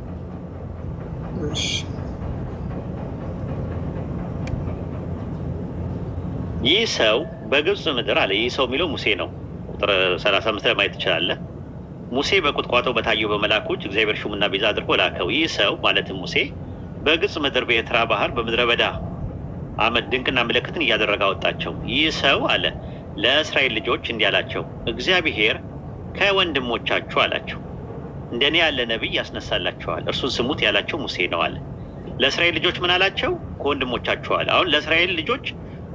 ይህ ሰው በግብፅ ምድር አለ። ይህ ሰው የሚለው ሙሴ ነው። ቁጥር 35 ላይ ማየት ትችላለህ። ሙሴ በቁጥቋጦ በታየው በመልአኩ እጅ እግዚአብሔር ሹምና ቤዛ አድርጎ ላከው። ይህ ሰው ማለትም ሙሴ በግብፅ ምድር በኤርትራ ባህር በምድረ በዳ አመድ ድንቅና ምልክትን እያደረገ አወጣቸው። ይህ ሰው አለ ለእስራኤል ልጆች እንዲህ አላቸው፣ እግዚአብሔር ከወንድሞቻችሁ አላቸው እንደኔ ያለ ነቢይ ያስነሳላችኋል፣ እርሱን ስሙት ያላቸው ሙሴ ነው አለ። ለእስራኤል ልጆች ምን አላቸው? ከወንድሞቻችሁ አለ። አሁን ለእስራኤል ልጆች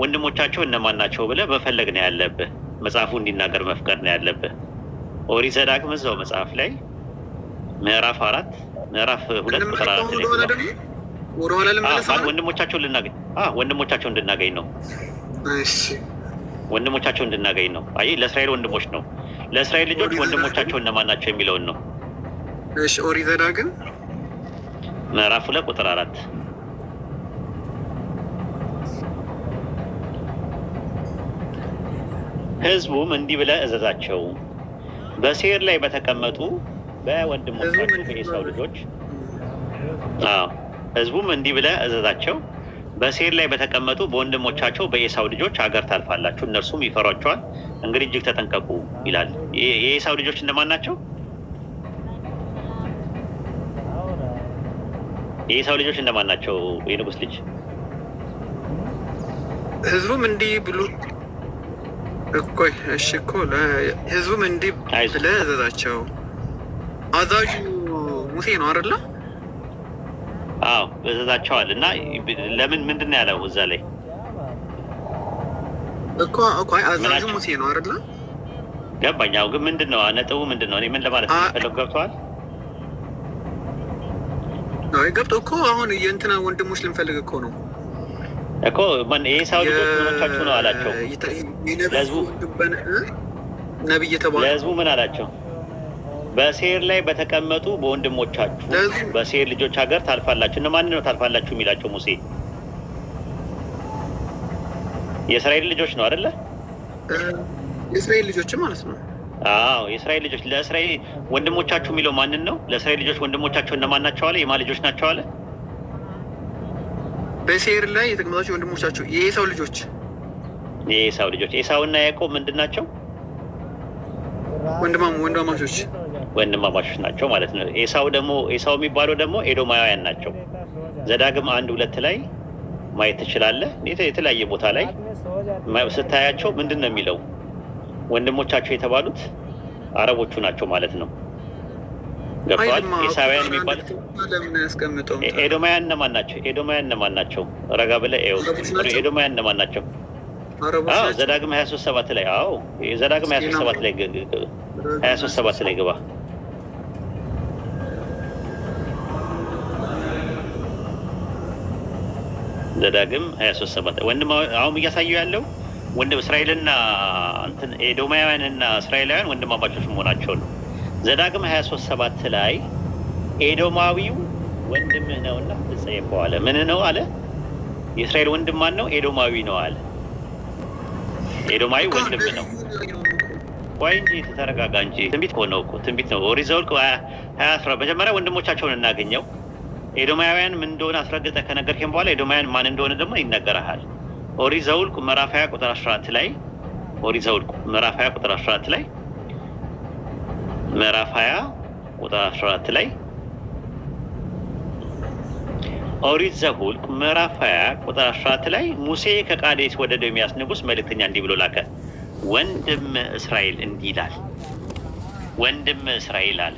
ወንድሞቻቸው እነማን ናቸው ብለህ መፈለግ ነው ያለብህ። መጽሐፉ እንዲናገር መፍቀድ ነው ያለብህ። ኦሪት ዘዳግም እዛው መጽሐፍ ላይ ምዕራፍ 2 ቁጥር 4 ላይ ወንድሞቻቸውን እንድናገኝ ነው። ወንድሞቻቸው እንድናገኝ ነው። አይ ለእስራኤል ወንድሞች ነው። ለእስራኤል ልጆች ወንድሞቻቸው እነማን ናቸው የሚለውን ነው። እሺ ኦሪት ዘዳግም ምዕራፍ 2 ቁጥር 4 ህዝቡም እንዲህ ብለህ እዘዛቸው በሴር ላይ በተቀመጡ በወንድሞቻቸው በኤሳው ልጆች ህዝቡም እንዲህ ብለህ እዘዛቸው በሴር ላይ በተቀመጡ በወንድሞቻቸው በኤሳው ልጆች ሀገር ታልፋላችሁ፣ እነርሱም ይፈሯቸዋል። እንግዲህ እጅግ ተጠንቀቁ ይላል። የኤሳው ልጆች እንደማን ናቸው? የኤሳው ልጆች እንደማን ናቸው? የንጉስ ልጅ ህዝቡም እንዲህ ብሎ እኮይ እሺ እኮ ህዝቡም እንዲህ ብለህ እዘዛቸው። አዛዡ ሙሴ ነው አይደለ? አዎ እዘዛቸዋል። እና ለምን ምንድን ነው ያለው እዛ ላይ እኮ አዛዡ ሙሴ ነው አይደለ? ገባኝ። አዎ ግን ምንድን ነው ነጥቡ ምንድን ነው? እኔ ምን ለማለት ፈለጉ? ገብተዋል? አይ ገብቶ እኮ አሁን የእንትና ወንድሞች ልንፈልግ እኮ ነው እኮ የኤሳው ልጆች ምኖቻችሁ ነው አላቸው። ነብይ የተባለ ለህዝቡ ምን አላቸው? በሴር ላይ በተቀመጡ በወንድሞቻችሁ በሴር ልጆች ሀገር ታልፋላችሁ። እነማን ነው ታልፋላችሁ የሚላቸው ሙሴ? የእስራኤል ልጆች ነው አይደለ? የእስራኤል ልጆች ማለት ነው። አዎ የእስራኤል ልጆች። ለእስራኤል ወንድሞቻችሁ የሚለው ማንን ነው? ለእስራኤል ልጆች ወንድሞቻቸው እነማን ናቸው አለ? የማን ልጆች ናቸው አለ? በሴር ላይ የተቀመጣቸው ወንድሞቻቸው የኤሳው ልጆች። የኤሳው ልጆች ኤሳውና ያዕቆብ ምንድን ናቸው? ወንድማማቾች ናቸው ማለት ነው። ኤሳው የሚባለው ደግሞ ኤዶማውያን ናቸው። ዘዳግም 1:2 ላይ ማየት ትችላለህ። የተለያየ ቦታ ላይ ስታያቸው ምንድን ነው የሚለው? ወንድሞቻቸው የተባሉት አረቦቹ ናቸው ማለት ነው። ገብተዋል? ኤሳውያን የሚባሉት ኤዶማውያን እነማን ናቸው? ኤዶማውያን ናቸው? ረጋ ብለህ ኤዶማውያን እነማን ናቸው? አዎ ዘዳግም 23:7 ላይ አዎ ዘዳግም 23:7 ላይ 23:7 ላይ ግባ። ዘዳግም 23:7 አሁን እያሳየው ያለው እስራኤልና ኤዶማውያንና እስራኤላውያን ወንድማማቾች መሆናቸው ነው። ዘዳግም 23:7 ላይ ኤዶማዊው ወንድምህ ነውና ትጸየፈው አለ። ምን ነው አለ? የእስራኤል ወንድም ማን ነው? ኤዶማዊ ነው አለ። ኤዶማዊ ወንድም ነው። ቆይ እንጂ ተረጋጋ እንጂ። ትንቢት ሆነው እኮ ትንቢት ነው። ኦሪት ዘኍልቍ 20 መጀመሪያ ወንድሞቻቸውን እናገኘው። ኤዶማውያን ምን እንደሆነ አስረግጠህ ከነገርከኝ በኋላ ኤዶማውያን ማን እንደሆነ ደግሞ ይነገርሃል። ኦሪት ዘኍልቍ ምዕራፍ 20 ቁጥር 14 ላይ ኦሪት ዘኍልቍ ምዕራፍ 20 ቁጥር 14 ላይ ምዕራፍ 20 ቁጥር 14 ላይ ኦሪት ዘኍልቍ ምዕራፍ 20 ቁጥር 14 ላይ ሙሴ ከቃዴስ ወደ ኤዶምያስ ንጉሥ መልእክተኛ እንዲህ ብሎ ላከ። ወንድም እስራኤል እንዲህ ይላል። ወንድም እስራኤል አለ።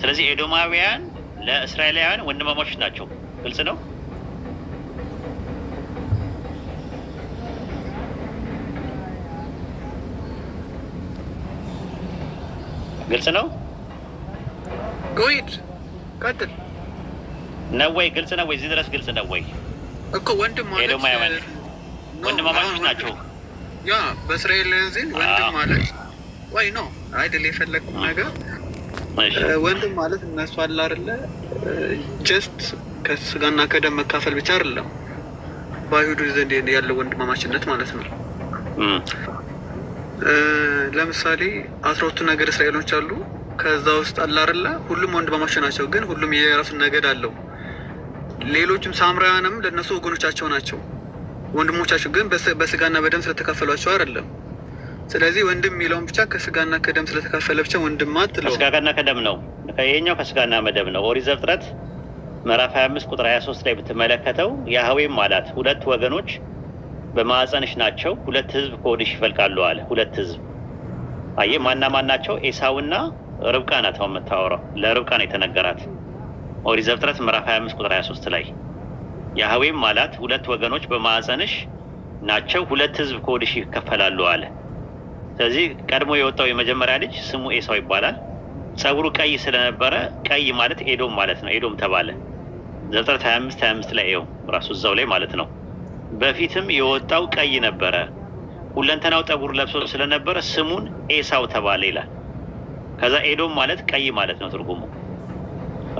ስለዚህ ኤዶማውያን ለእስራኤላውያን ወንድማማቾች ናቸው። ግልጽ ነው። ግልጽ ነው። ጎይድ ቀጥል ነው ወይ? ግልጽ ነው ወይ? እዚህ ድረስ ግልጽ ነው ወይ? እኮ ወንድም ማለት ኤዶማውያን ወንድማማቾች ናቸው። ያ በእስራኤል ዘንድ ወንድም ማለት ወይ ነው አይደል? የፈለግኩት ነገር ወንድም ማለት እነሱ አለ አይደለ? ጀስት ከስጋና ከደም መካፈል ብቻ አይደለም። በአይሁድ ዘንድ ያለው ወንድማማችነት ማለት ነው። ለምሳሌ 12ቱ ነገድ እስራኤሎች አሉ። ከዛ ውስጥ አለ አይደለ? ሁሉም ወንድማማች ናቸው፣ ግን ሁሉም የራሱን ነገድ አለው። ሌሎችም ሳምራውያንም ለእነሱ ወገኖቻቸው ናቸው። ወንድሞቻቸው ግን በስጋና በደም ስለተካፈሏቸው አይደለም። ስለዚህ ወንድም የሚለውን ብቻ ከስጋና ከደም ስለተካፈለ ብቻ ወንድም አትለው። ከስጋና ከደም ነው። ይሄኛው ከስጋና መደም ነው። ኦሪት ዘፍጥረት ምዕራፍ 25 ቁጥር 23 ላይ ብትመለከተው ያህዌም አላት ሁለት ወገኖች በማዕፀንሽ ናቸው፣ ሁለት ህዝብ ከሆድሽ ይፈልቃሉ አለ። ሁለት ህዝብ አየህ፣ ማና ማን ናቸው? ኤሳውና ርብቃ ናት። አሁን የምታወራው ለርብቃ ነው የተነገራት። ኦሪት ዘፍጥረት ምዕራፍ 25 ቁጥር 23 ላይ ያህዌም አላት ሁለት ወገኖች በማዕፀንሽ ናቸው፣ ሁለት ህዝብ ከሆድሽ ይከፈላሉ አለ። ስለዚህ ቀድሞ የወጣው የመጀመሪያ ልጅ ስሙ ኤሳው ይባላል። ጸጉሩ ቀይ ስለነበረ ቀይ ማለት ኤዶም ማለት ነው። ኤዶም ተባለ። ዘፍጥረት 25 ላይ ይኸው ራሱ እዛው ላይ ማለት ነው። በፊትም የወጣው ቀይ ነበረ፣ ሁለንተናው ጠጉር ለብሶ ስለነበረ ስሙን ኤሳው ተባለ ይላል። ከዛ ኤዶም ማለት ቀይ ማለት ነው ትርጉሙ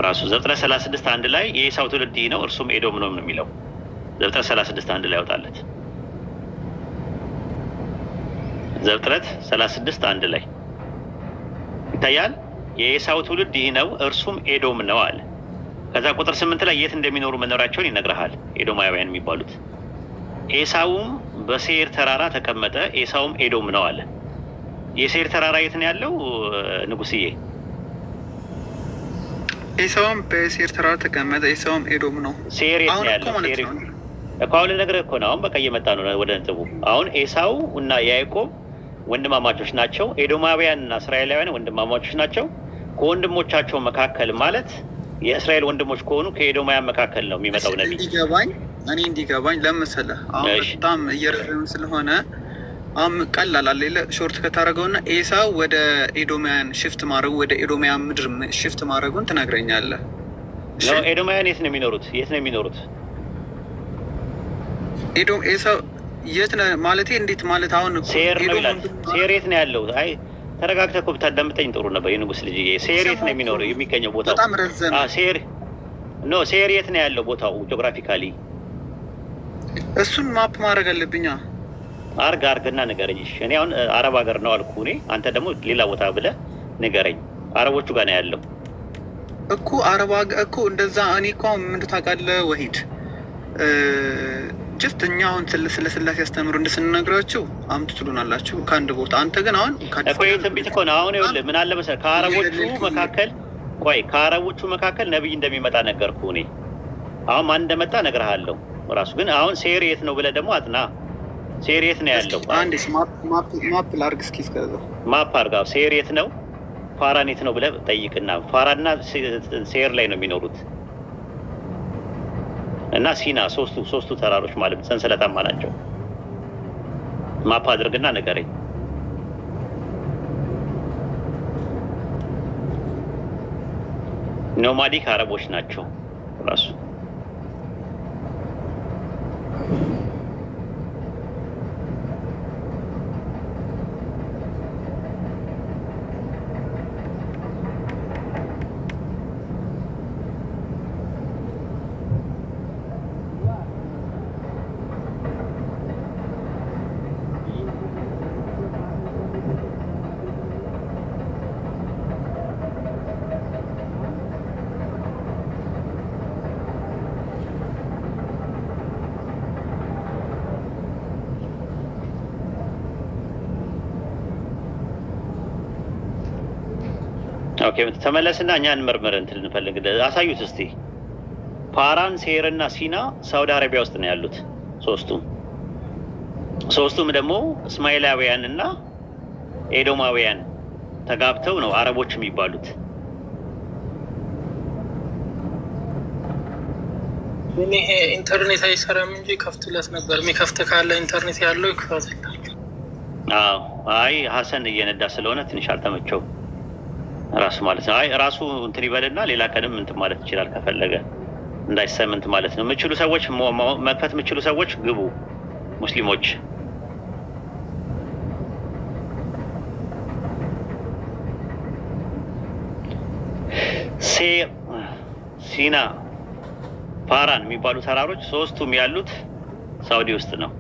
ራሱ። ዘፍጥረት 36:1 ላይ የኤሳው ትውልድ ይህ ነው እርሱም ኤዶም ነው የሚለው ዘፍጥረት 36:1 ላይ ያወጣለት። ዘፍጥረት 36:1 ላይ ይታያል። የኤሳው ትውልድ ይህ ነው እርሱም ኤዶም ነው አለ። ከዛ ቁጥር 8 ላይ የት እንደሚኖሩ መኖራቸውን ይነግርሃል። ኤዶማውያን የሚባሉት ኤሳውም በሴር ተራራ ተቀመጠ፣ ኤሳውም ኤዶም ነው አለ። የሴር ተራራ የት ነው ያለው ንጉስዬ? ኤሳውም በሴር ተራራ ተቀመጠ፣ ኤሳውም ኤዶም ነው። ሴር የት ነው ያለው? አሁን ነገር እኮ ነው። አሁን በቃ እየመጣ ነው ወደ ነጥቡ። አሁን ኤሳው እና ያዕቆብ ወንድማማቾች ናቸው። ኤዶማውያን እና እስራኤላውያን ወንድማማቾች ናቸው። ከወንድሞቻቸው መካከል ማለት የእስራኤል ወንድሞች ከሆኑ ከኤዶማውያን መካከል ነው የሚመጣው ነብይ። እንዲገባኝ ለምሳሌ አሁን በጣም እየረዘም ስለሆነ አሁን ቀላል አለ ሾርት ከታረገውና ኤሳው ወደ ኤዶማውያን ሽፍት ማድረጉ ወደ ኤዶማውያን ምድር ሽፍት ማድረጉን ትነግረኛለህ። ኤዶማውያን የት ነው የሚኖሩት? ኤሳው የት ነው ማለት እንዴት ማለት አሁን ሴር ነው ይላል። ሴር የት ነው ያለው? አይ ተረጋግተህ እኮ ብታዳምጠኝ ጥሩ ነበር። የንጉስ ልጅ ሴር የት ነው የሚኖረው? የሚገኘው ቦታው በጣም ረዘመ። ሴር የት ነው ያለው ቦታው ጂኦግራፊካሊ? እሱን ማፕ ማድረግ አለብኛ። አርግና ንገረኝ። እኔ አሁን አረብ ሀገር ነው አልኩ እኔ። አንተ ደግሞ ሌላ ቦታ ብለህ ንገረኝ። አረቦቹ ጋር ነው ያለው እኮ አረብ ሀገር እኮ እንደዛ። እኔ እኮ ምን ታውቃለህ ወሂድ ጀስት እኛ አሁን ስለ ስላሴ ያስተምሩ እንደስንነግራችሁ አምጡ ትሉናላችሁ ከአንድ ቦታ። አንተ ግን አሁን እኮ የትንቢት እኮ ነው። አሁን ይኸውልህ ምን አለ መሰለህ ከአረቦቹ መካከል ነብይ እንደሚመጣ ነገርኩህ እኔ። አሁን ማን እንደመጣ እነግርሃለሁ ራሱ። ግን አሁን ሴር የት ነው ብለህ ደግሞ አጥና። ሴር የት ነው ያለው? አንዴ ማፕ ላድርግ እስኪ። እስከዛ ማፕ አድርጋ ሴር የት ነው ፋራን የት ነው ብለህ ጠይቅና፣ ፋራና ሴር ላይ ነው የሚኖሩት እና ሲና ሶስቱ ተራሮች ማለት ሰንሰለታማ ናቸው። ማፕ አድርግና ንገረኝ። ኖማዲክ አረቦች ናቸው ራሱ። ኦኬ ተመለስና እኛ እንመርመር እንትን እንፈልግ። አሳዩት እስቲ። ፓራን፣ ሴር እና ሲና ሳውዲ አረቢያ ውስጥ ነው ያሉት ሶስቱም ደግሞ እስማኤላውያን እና ኤዶማውያን ተጋብተው ነው አረቦች የሚባሉት። ይሄ ኢንተርኔት አይሰራም እንጂ ከፍትለት ነበር። የሚከፍት ካለ ኢንተርኔት ያለው ይከፍታል። አይ ሀሰን እየነዳ ስለሆነ ትንሽ አልተመቸው ራሱ ማለት ነው። አይ ራሱ እንትን ይበልና ሌላ ቀንም እንትን ማለት ይችላል ከፈለገ እንዳይሰምንት ማለት ነው። የምችሉ ሰዎች መክፈት የምችሉ ሰዎች ግቡ። ሙስሊሞች ሴር፣ ሲና፣ ፓራን የሚባሉ ተራሮች ሶስቱም ያሉት ሳውዲ ውስጥ ነው።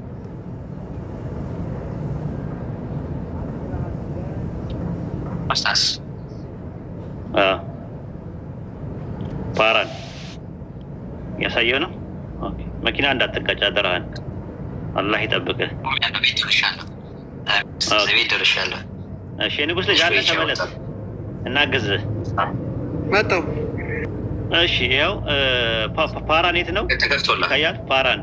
አስታስ ፓራን ያሳየው ነው። መኪና እንዳትጋጭ አደራህን። አላህ ይጠብቅህ። ቤት ደርሻለሁ። እሺ ንጉስ ልጅ አለ ተመለስ እናግዝህ። መጣሁ። እሺ ያው ፓራን የት ነው ይታያል? ፋራን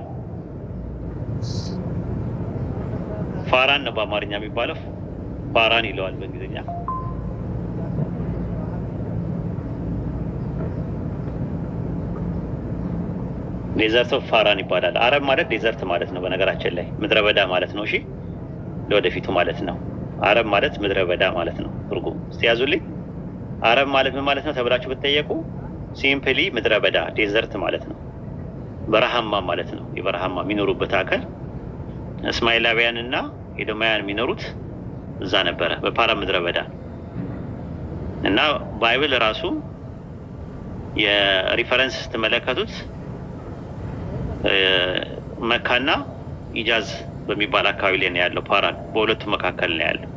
ነው በአማርኛ የሚባለው። ፋራን ይለዋል በእንግሊዝኛ። ዴዘርት ኦፍ ፋራን ይባላል። አረብ ማለት ዴዘርት ማለት ነው በነገራችን ላይ ምድረ በዳ ማለት ነው። እሺ ለወደፊቱ ማለት ነው። አረብ ማለት ምድረ በዳ ማለት ነው ትርጉም። እስቲ ያዙልኝ። አረብ ማለት ምን ማለት ነው ተብላችሁ ብትጠየቁ ሲምፕሊ ምድረ በዳ ዴዘርት ማለት ነው። በረሃማ ማለት ነው። የበረሃማ የሚኖሩበት አካል እስማኤላውያን እና ኤዶማውያን የሚኖሩት እዛ ነበረ በፓራ ምድረ በዳ እና ባይብል ራሱ የሪፈረንስ ስትመለከቱት መካና ኢጃዝ በሚባል አካባቢ ላይ ነው ያለው። ፓራን በሁለቱ መካከል ነው ያለው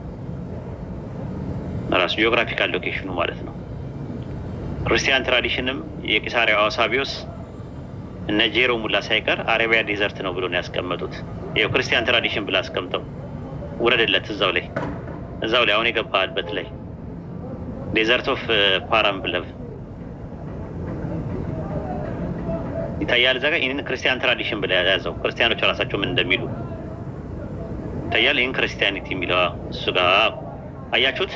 ራሱ ጂኦግራፊካል ሎኬሽኑ ማለት ነው። ክርስቲያን ትራዲሽንም የቂሳሪያ አዋሳቢዮስ እነ ጄሮ ሙላ ሳይቀር አረቢያ ዴዘርት ነው ብሎ ነው ያስቀመጡት። ይኸው ክርስቲያን ትራዲሽን ብላ አስቀምጠው ውረድለት እዛው ላይ አሁን የገባህበት ላይ ዴዘርት ኦፍ ፓራን ብለህ ይታያል። እዛ ጋር ይህን ክርስቲያን ትራዲሽን ብለ ያዘው ክርስቲያኖች ራሳቸው ምን እንደሚሉ ይታያል። ይህን ክርስቲያኒቲ የሚለው እሱ ጋር አያችሁት።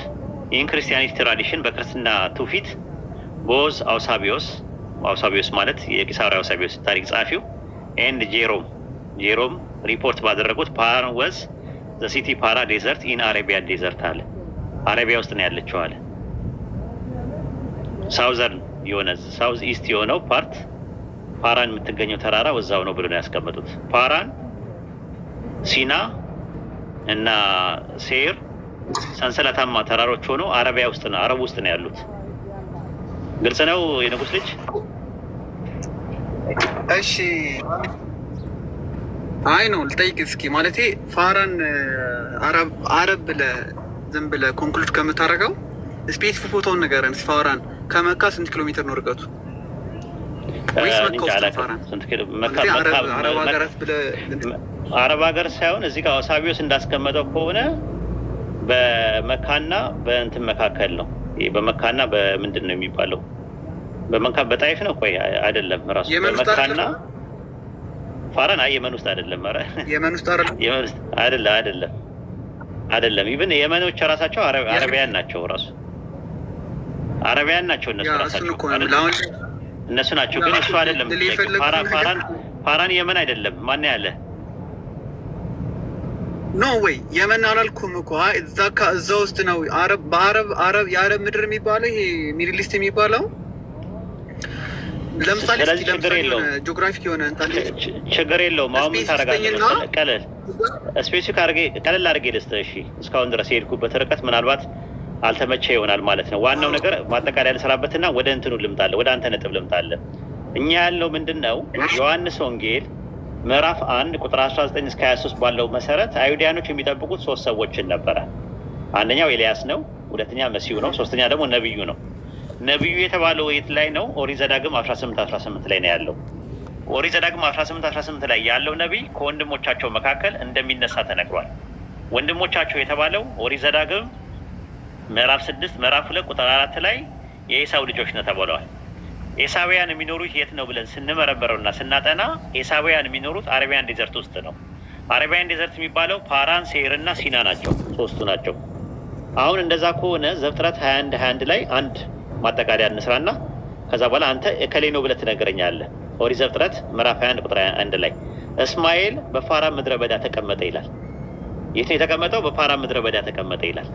ይህን ክርስቲያኒቲ ትራዲሽን በክርስትና ትውፊት ቦዝ አውሳቢዮስ ማለት የቂሳውያ አውሳቢዮስ ታሪክ ጸሐፊው ኤንድ ጄሮም ሪፖርት ባደረጉት ፓራን ወዝ ዘ ሲቲ ፓራ ዴዘርት ኢን አረቢያ ዴዘርት አለ። አረቢያ ውስጥ ነው ያለችው አለ። ሳውዘርን የሆነ ሳውዝ ኢስት የሆነው ፓርት ፓራን የምትገኘው ተራራ ወዛው ነው ብሎ ነው ያስቀመጡት። ፓራን፣ ሲና እና ሴር ሰንሰለታማ ተራሮች ሆኖ አረቢያ ውስጥ ነው አረብ ውስጥ ነው ያሉት። ግልጽ ነው የንጉስ ልጅ? እሺ አይ ነው ልጠይቅ እስኪ ማለቴ ፋራን አረብ ብለህ ዝም ብለህ ኮንክሉድ ከምታደርገው ስፔሲፊክ ፎቶውን ንገረን። ፋራን ከመካ ስንት ኪሎ ሜትር ነው ርቀቱ? ወይስ መካ ውስጥ ፋራን አረብ ሀገር ሳይሆን እዚህ ጋር አውሳቢዮስ እንዳስቀመጠው ከሆነ በመካና በእንትን መካከል ነው። በመካና በምንድን ነው የሚባለው? በመካ በጣይፍ ነው። ቆይ አይደለም፣ ራሱ በመካና ፋራን የመን ውስጥ አይደለም። ኧረ የመን ውስጥ አይደለም። ኢቭን የመኖች ራሳቸው አረቢያን ናቸው። ራሱ አረቢያን ናቸው እነሱ ናቸው። ግን እሱ አይደለም። ፋራን የመን አይደለም። ማን ያለ ኖ ወይ የመን አላልኩም እኮ እዛ ውስጥ ነው። የአረብ ምድር የሚባለው ይሄ ሚድል ኢስት የሚባለው ለምሳሌ ጂኦግራፊክ የሆነ ችግር የለውም። አሁን ምን ታደርጋለህ? ስፔሲፊክ ቀለል አድርጌ ልስጥህ። እሺ እስካሁን ድረስ የሄድኩበት ርቀት ምናልባት አልተመቸ ይሆናል ማለት ነው። ዋናው ነገር ማጠቃለያ ልሰራበትና ወደ እንትኑ ልምጣለህ፣ ወደ አንተ ነጥብ ልምጣለህ። እኛ ያለው ምንድን ነው? ዮሐንስ ወንጌል ምዕራፍ 1 ቁጥር 19 እስከ 23 ባለው መሰረት አይሁዳኖች የሚጠብቁት 3 ሰዎችን ነበረ። አንደኛው ኤልያስ ነው፣ ሁለተኛ መሲሁ ነው፣ ሶስተኛ ደግሞ ነብዩ ነው። ነብዩ የተባለው የት ላይ ነው? ኦሪት ዘዳግም 18 ላይ ነው ያለው። ኦሪት ዘዳግም 18 ላይ ያለው ነብይ ከወንድሞቻቸው መካከል እንደሚነሳ ተነግሯል። ወንድሞቻቸው የተባለው ኦሪት ዘዳግም ምዕራፍ 6 ምዕራፍ 2 ቁጥር 4 ላይ የኤሳው ልጆች ነው ተብለዋል። ኤሳውያን የሚኖሩት የት ነው ብለን ስንመረምረውና ስናጠና ኤሳውያን የሚኖሩት አረቢያን ዴዘርት ውስጥ ነው። አረቢያን ዴዘርት የሚባለው ፓራን፣ ሴር እና ሲና ናቸው፣ 3ቱ ናቸው። አሁን እንደዛ ከሆነ ዘፍጥረት 21 ላይ አንድ ማጠቃለያ እንስራና ከዛ በኋላ አንተ እከሌ ነው ብለህ ትነግረኛለህ። ኦሪት ዘፍጥረት ምዕራፍ 21 ቁጥር 1 ላይ እስማኤል በፋራን ምድረ በዳ ተቀመጠ ይላል። የት ነው የተቀመጠው? በፋራን ምድረ በዳ ተቀመጠ ይላል።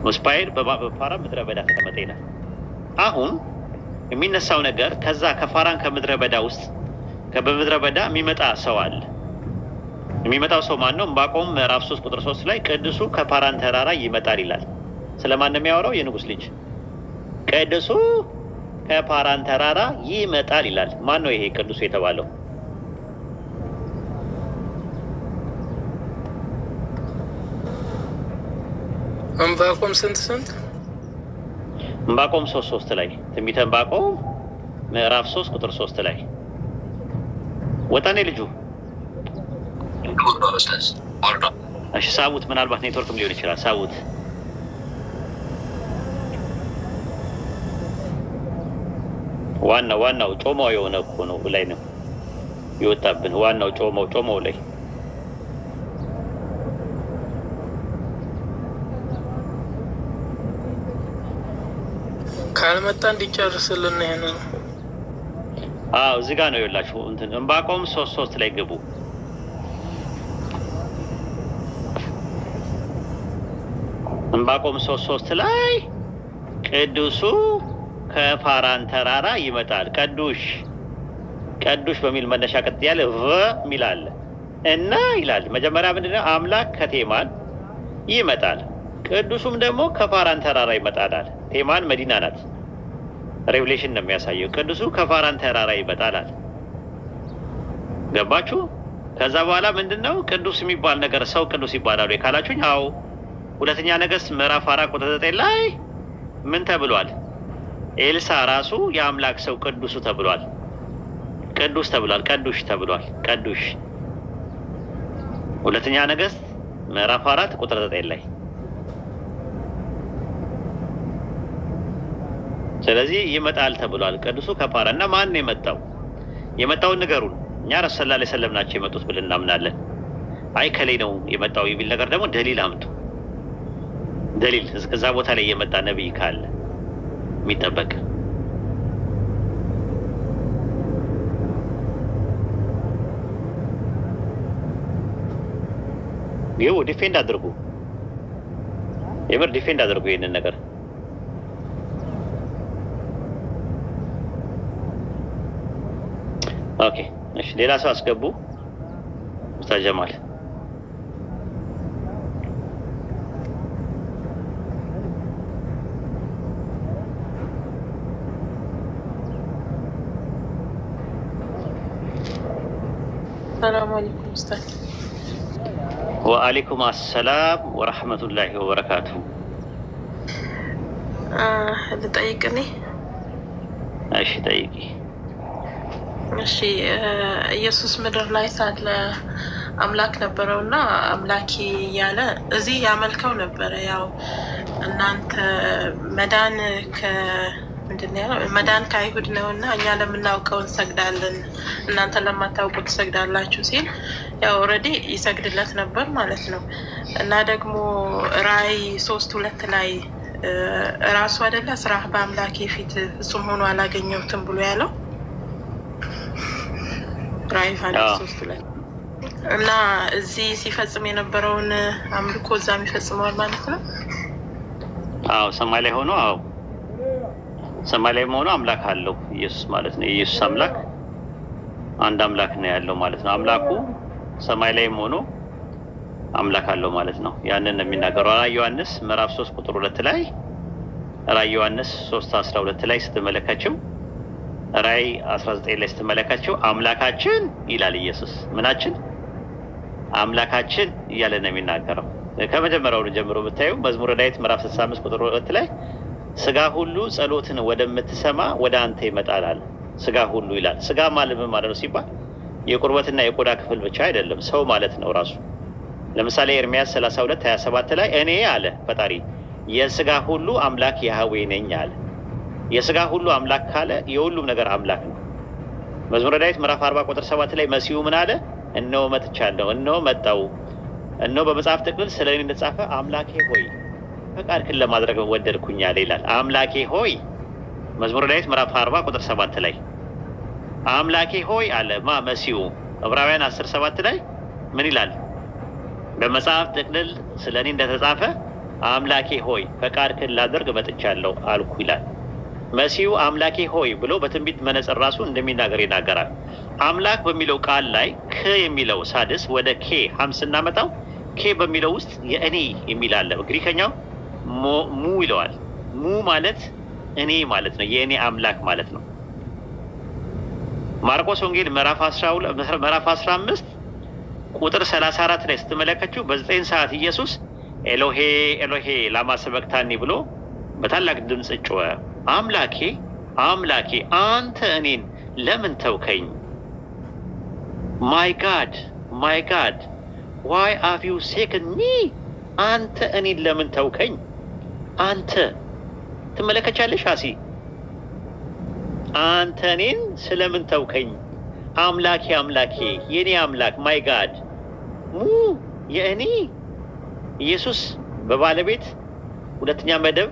እስማኤል በፋራን ምድረ በዳ ተቀመጠ ይላል። አሁን የሚነሳው ነገር ከዛ ከፋራን ከምድረ በዳ ውስጥ በምድረ በዳ የሚመጣ ሰው አለ። የሚመጣው ሰው ማን ነው? ዕንባቆም ምዕራፍ 3 ቁጥር 3 ላይ ቅዱሱ ከፓራን ተራራ ይመጣል ይላል። ስለማን ነው የሚያወራው? የንጉስ ልጅ ቅዱሱ ከፓራን ተራራ ይመጣል ይላል። ማን ነው ይሄ ቅዱሱ የተባለው? ዕንባቆም ስንት ዕንባቆም 3 ላይ ትንቢተ ዕንባቆም ምዕራፍ 3 ቁጥር 3 ላይ ወጣኔ ልጁ እሺ፣ ሳቡት ምናልባት ኔትወርክም ሊሆን ይችላል። ሳቡት ዋናው ጮማው የሆነ እኮ ነው ላይ ነው ይወጣብን። ዋናው ጮማው ላይ ካልመጣ እንዲጨርስልን ይሄ ነው። እዚህ ጋር ነው ይላችሁ እንትን ዕንባቆም 3 ላይ ግቡ። ዕንባቆም 3 ላይ ቅዱሱ ከፓራን ተራራ ይመጣል። ቀዱሽ በሚል መነሻ ቀጥ ያለ ሚል አለ እና ይላል። መጀመሪያ ምንድነው? አምላክ ከቴማን ይመጣል፣ ቅዱሱም ደግሞ ከፓራን ተራራ ይመጣል። ቴማን መዲና ናት። ሬቭሌሽን ነው የሚያሳየው። ቅዱሱ ከፓራን ተራራ ይመጣል። ገባችሁ? ከዛ በኋላ ምንድነው ቅዱስ የሚባል ነገር? ሰው ቅዱስ ይባላል ወይ ካላችሁኝ፣ አዎ ሁለተኛ ነገሥት ምዕራፍ 4 ቁጥር 9 ላይ ምን ተብሏል? ኤልሳ ራሱ የአምላክ ሰው ቅዱሱ ተብሏል። ቅዱስ ተብሏል። ቀዱሽ ተብሏል። ቀዱሽ ሁለተኛ ነገሥት ምዕራፍ 4 ቁጥር 9 ላይ። ስለዚህ ይመጣል ተብሏል ቅዱሱ ከፋራ እና ማን ነው የመጣው? የመጣውን ንገሩን። እኛ ረሱል ሰለላሁ ዐለይሂ ወሰለም ናቸው የመጡት ብለን እናምናለን። አይ ከሌ ነው የመጣው የሚል ነገር ደግሞ ደሊል አምጡ። ደሊል እዛ ቦታ ላይ የመጣ ነብይ ካለ የሚጠበቅ ይው ዲፌንድ አድርጉ። የምር ዲፌንድ አድርጉ ይሄንን ነገር። ኦኬ እሺ፣ ሌላ ሰው አስገቡ። ኡስታዝ ጀማል ሰላም አለይኩም ኡስታዝ። ወአለይኩም አሰላም ወራህመቱላሂ ወበረካቱ። ልጠይቅኔ? እሺ ጠይቂ። እሺ ኢየሱስ ምድር ላይ ሳለ አምላክ ነበረውና አምላኬ እያለ እዚህ ያመልከው ነበረ። ያው እናንተ መዳን መዳን ከአይሁድ ነውና እኛ ለምናውቀው እንሰግዳለን እናንተ ለማታውቁት ትሰግዳላችሁ ሲል ያው ኦልሬዲ ይሰግድለት ነበር ማለት ነው። እና ደግሞ ራእይ 3:2 ላይ ራሱ አይደለ ስራ በአምላኬ ፊት ፍጹም ሆኖ አላገኘሁትም ብሎ ያለው ራእይ 3:2 እና እዚህ ሲፈጽም የነበረውን አምልኮ እዛም ይፈጽመዋል ማለት ነው። አዎ ሰማይ ላይ ሆኖ ሰማይ ላይ ሆኖ አምላክ አለው ኢየሱስ ማለት ነው። ኢየሱስ አምላክ አንድ አምላክ ነው ያለው ማለት ነው። አምላኩ ሰማይ ላይ ሆኖ አምላክ አለው ማለት ነው። ያንን ነው የሚናገረው ራእይ ዮሐንስ ምዕራፍ 3:2 ላይ ራእይ ዮሐንስ 3:12 ላይ ስትመለከቱ ራእይ 19 ላይ ስትመለከቱ አምላካችን ይላል ኢየሱስ። ምናችን? አምላካችን እያለ ነው የሚናገረው። ከመጀመሪያው ጀምሮ ብታዩ መዝሙረ ዳዊት ምዕራፍ 65:2 ላይ ስጋ ሁሉ ጸሎትን ወደምትሰማ ወደ አንተ ይመጣል። ስጋ ሁሉ ይላል። ስጋ ማለት ምን ማለት ነው ሲባል የቁርበትና የቆዳ ክፍል ብቻ አይደለም፣ ሰው ማለት ነው ራሱ። ለምሳሌ ኤርምያስ 32:27 ላይ እኔ አለ ፈጣሪ የስጋ ሁሉ አምላክ ያህዌ ነኝ አለ። የስጋ ሁሉ አምላክ ካለ የሁሉም ነገር አምላክ ነው። መዝሙረ ዳዊት ምዕራፍ 40:7 ላይ መሲሁ ምን አለ? እነሆ መጥቻለሁ፣ እነሆ መጣሁ፣ እነሆ በመጽሐፍ ጥቅልል ስለኔ እንደተጻፈ አምላኬ ሆይ ፈቃድህን ለማድረግ ወደድኩኝ አለ ይላል። አምላኬ ሆይ መዝሙረ ዳዊት ምዕራፍ 40:7 ላይ አምላኬ ሆይ አለ መሲሁ። ዕብራውያን 10:7 ላይ ምን ይላል? በመጽሐፍ ጥቅልል ስለኔ እንደተጻፈ አምላኬ ሆይ ፈቃድህን ላደርግ መጥቻለሁ አልኩ ይላል። መሲሁ አምላኬ ሆይ ብሎ በትንቢት መነጽር ራሱ እንደሚናገር ይናገራል። አምላክ በሚለው ቃል ላይ ከ የሚለው ሳድስ ወደ ኬ ሀምስ እናመጣው። ኬ በሚለው ውስጥ የእኔ የሚል አለ። ግሪከኛው ሙ ይለዋል። ሙ ማለት እኔ ማለት ነው፣ የእኔ አምላክ ማለት ነው። ማርቆስ ወንጌል ምዕራፍ 15 ቁጥር 34 ላይ ስትመለከቱ በ9 ሰዓት ኢየሱስ ኤሎሄ ኤሎሄ ላማ ሰበክታኒ ብሎ በታላቅ ድምፅ ጮኸ፣ አምላኬ አምላኬ አንተ እኔን ለምን ተውከኝ? ማይ ጋድ ማይ ጋድ ዋይ ሃቭ ዩ ፎርሳከን ሚ? አንተ እኔን ለምን ተውከኝ? አንተ ትመለከቻለሽ አሲ አንተ እኔን ስለምን ተውከኝ? አምላኬ አምላኬ የኔ አምላክ ማይ ጋድ ሙ የእኔ ኢየሱስ በባለቤት ሁለተኛ መደብ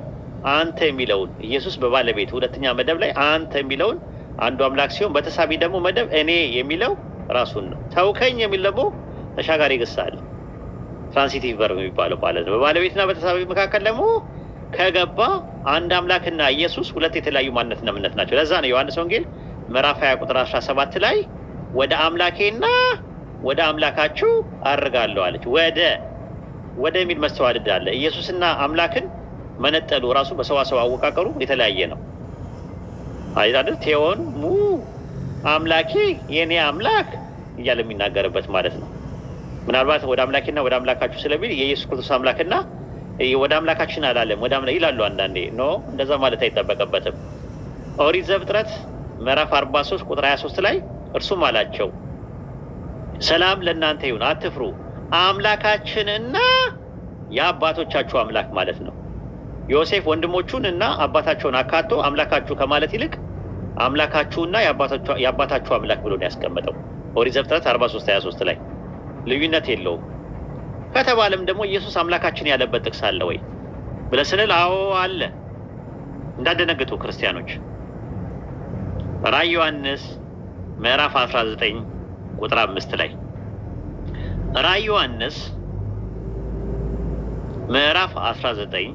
አንተ የሚለውን ኢየሱስ በባለቤት ሁለተኛ መደብ ላይ አንተ የሚለውን አንዱ አምላክ ሲሆን በተሳቢ ደግሞ መደብ እኔ የሚለው ራሱን ነው። ተውከኝ የሚል ደግሞ ተሻጋሪ ግስ አለ፣ ትራንሲቲቭ ቨርብ የሚባለው ማለት ነው። በባለቤትና በተሳቢ መካከል ደግሞ ከገባ አንድ አምላክና ኢየሱስ ሁለት የተለያዩ ማንነትና እምነት ናቸው። ለዛ ነው ዮሐንስ ወንጌል ምዕራፍ 20 ቁጥር 17 ላይ ወደ አምላኬና ወደ አምላካችሁ አርጋለሁ አለች። ወደ የሚል መስተዋድድ አለ። ኢየሱስና አምላክን መነጠሉ ራሱ በሰዋሰው አወቃቀሩ የተለያየ ነው አይደል? ቴዎን ሙ አምላኬ የኔ አምላክ እያለ የሚናገርበት ማለት ነው። ምናልባት ወደ አምላኬና ወደ አምላካችሁ ስለሚል የኢየሱስ ክርስቶስ አምላክና ወደ አምላካችን አላለም ወደ አምላክ ይላሉ አንዳንዴ። ኖ እንደዛ ማለት አይጠበቅበትም። ኦሪት ዘፍጥረት ምዕራፍ 43 ቁጥር 23 ላይ እርሱም አላቸው ሰላም ለእናንተ ይሁን፣ አትፍሩ፣ አምላካችንና የአባቶቻችሁ አምላክ ማለት ነው። ዮሴፍ ወንድሞቹን እና አባታቸውን አካቶ አምላካችሁ ከማለት ይልቅ አምላካችሁና የአባታችሁ አምላክ ብሎ ነው ያስቀመጠው። ኦሪት ዘፍጥረት 43:23 ላይ ልዩነት የለውም። ከተባለም ደግሞ ኢየሱስ አምላካችን ያለበት ጥቅስ አለ ወይ ብለህ ስንል አዎ አለ። እንዳደነግጡ ክርስቲያኖች ራዕይ ዮሐንስ ምዕራፍ 19 ቁጥር 5 ላይ ራዕይ ዮሐንስ ምዕራፍ 19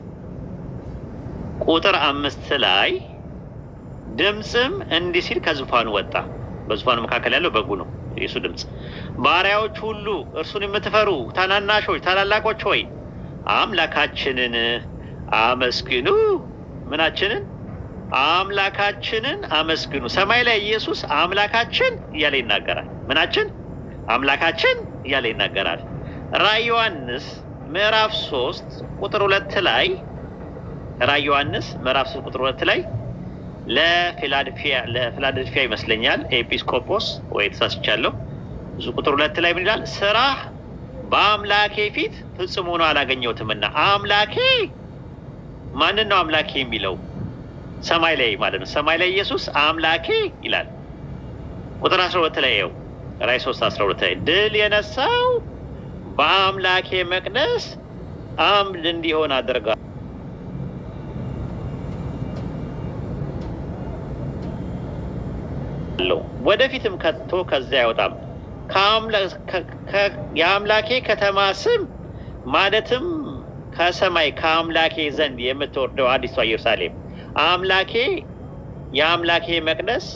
ቁጥር 5 ላይ ድምጽም እንዲህ ሲል ከዙፋኑ ወጣ። በዙፋኑ መካከል ያለው በጉ ነው የሱ ድምጽ። ባሪያዎች ሁሉ እርሱን የምትፈሩ ታናናሾች ታላላቆች ሆይ አምላካችንን አመስግኑ። ምናችንን? አምላካችንን አመስግኑ። ሰማይ ላይ ኢየሱስ አምላካችን እያለ ይናገራል። ምናችን? አምላካችን እያለ ይናገራል። ራዕይ ዮሐንስ ምዕራፍ 3 ቁጥር 2 ላይ ራዕይ ዮሐንስ ምዕራፍ 3 ቁጥር 2 ላይ ለፊላደልፊያ ይመስለኛል ኤጲስቆጶስ ወይ ተሳስቻለሁ። እሱ ቁጥር 2 ላይ ምን ይላል? ስራህ በአምላኬ ፊት ፍጹም ሆኖ አላገኘሁትምና። አምላኬ ማንን ነው አምላኬ የሚለው? ሰማይ ላይ ማለት ነው። ሰማይ ላይ ኢየሱስ አምላኬ ይላል። ቁጥር 12 ላይ ይኸው ራዕይ 3:12 ላይ ድል የነሳው በአምላኬ መቅደስ አምድ እንዲሆን አድርጋ ወደፊትም ከቶ ከዚያ አይወጣም። የአምላኬ ከተማ ስም ማለትም ከሰማይ ከአምላኬ ዘንድ የምትወርደው አዲሷ ኢየሩሳሌም አምላኬ የአምላኬ መቅደስ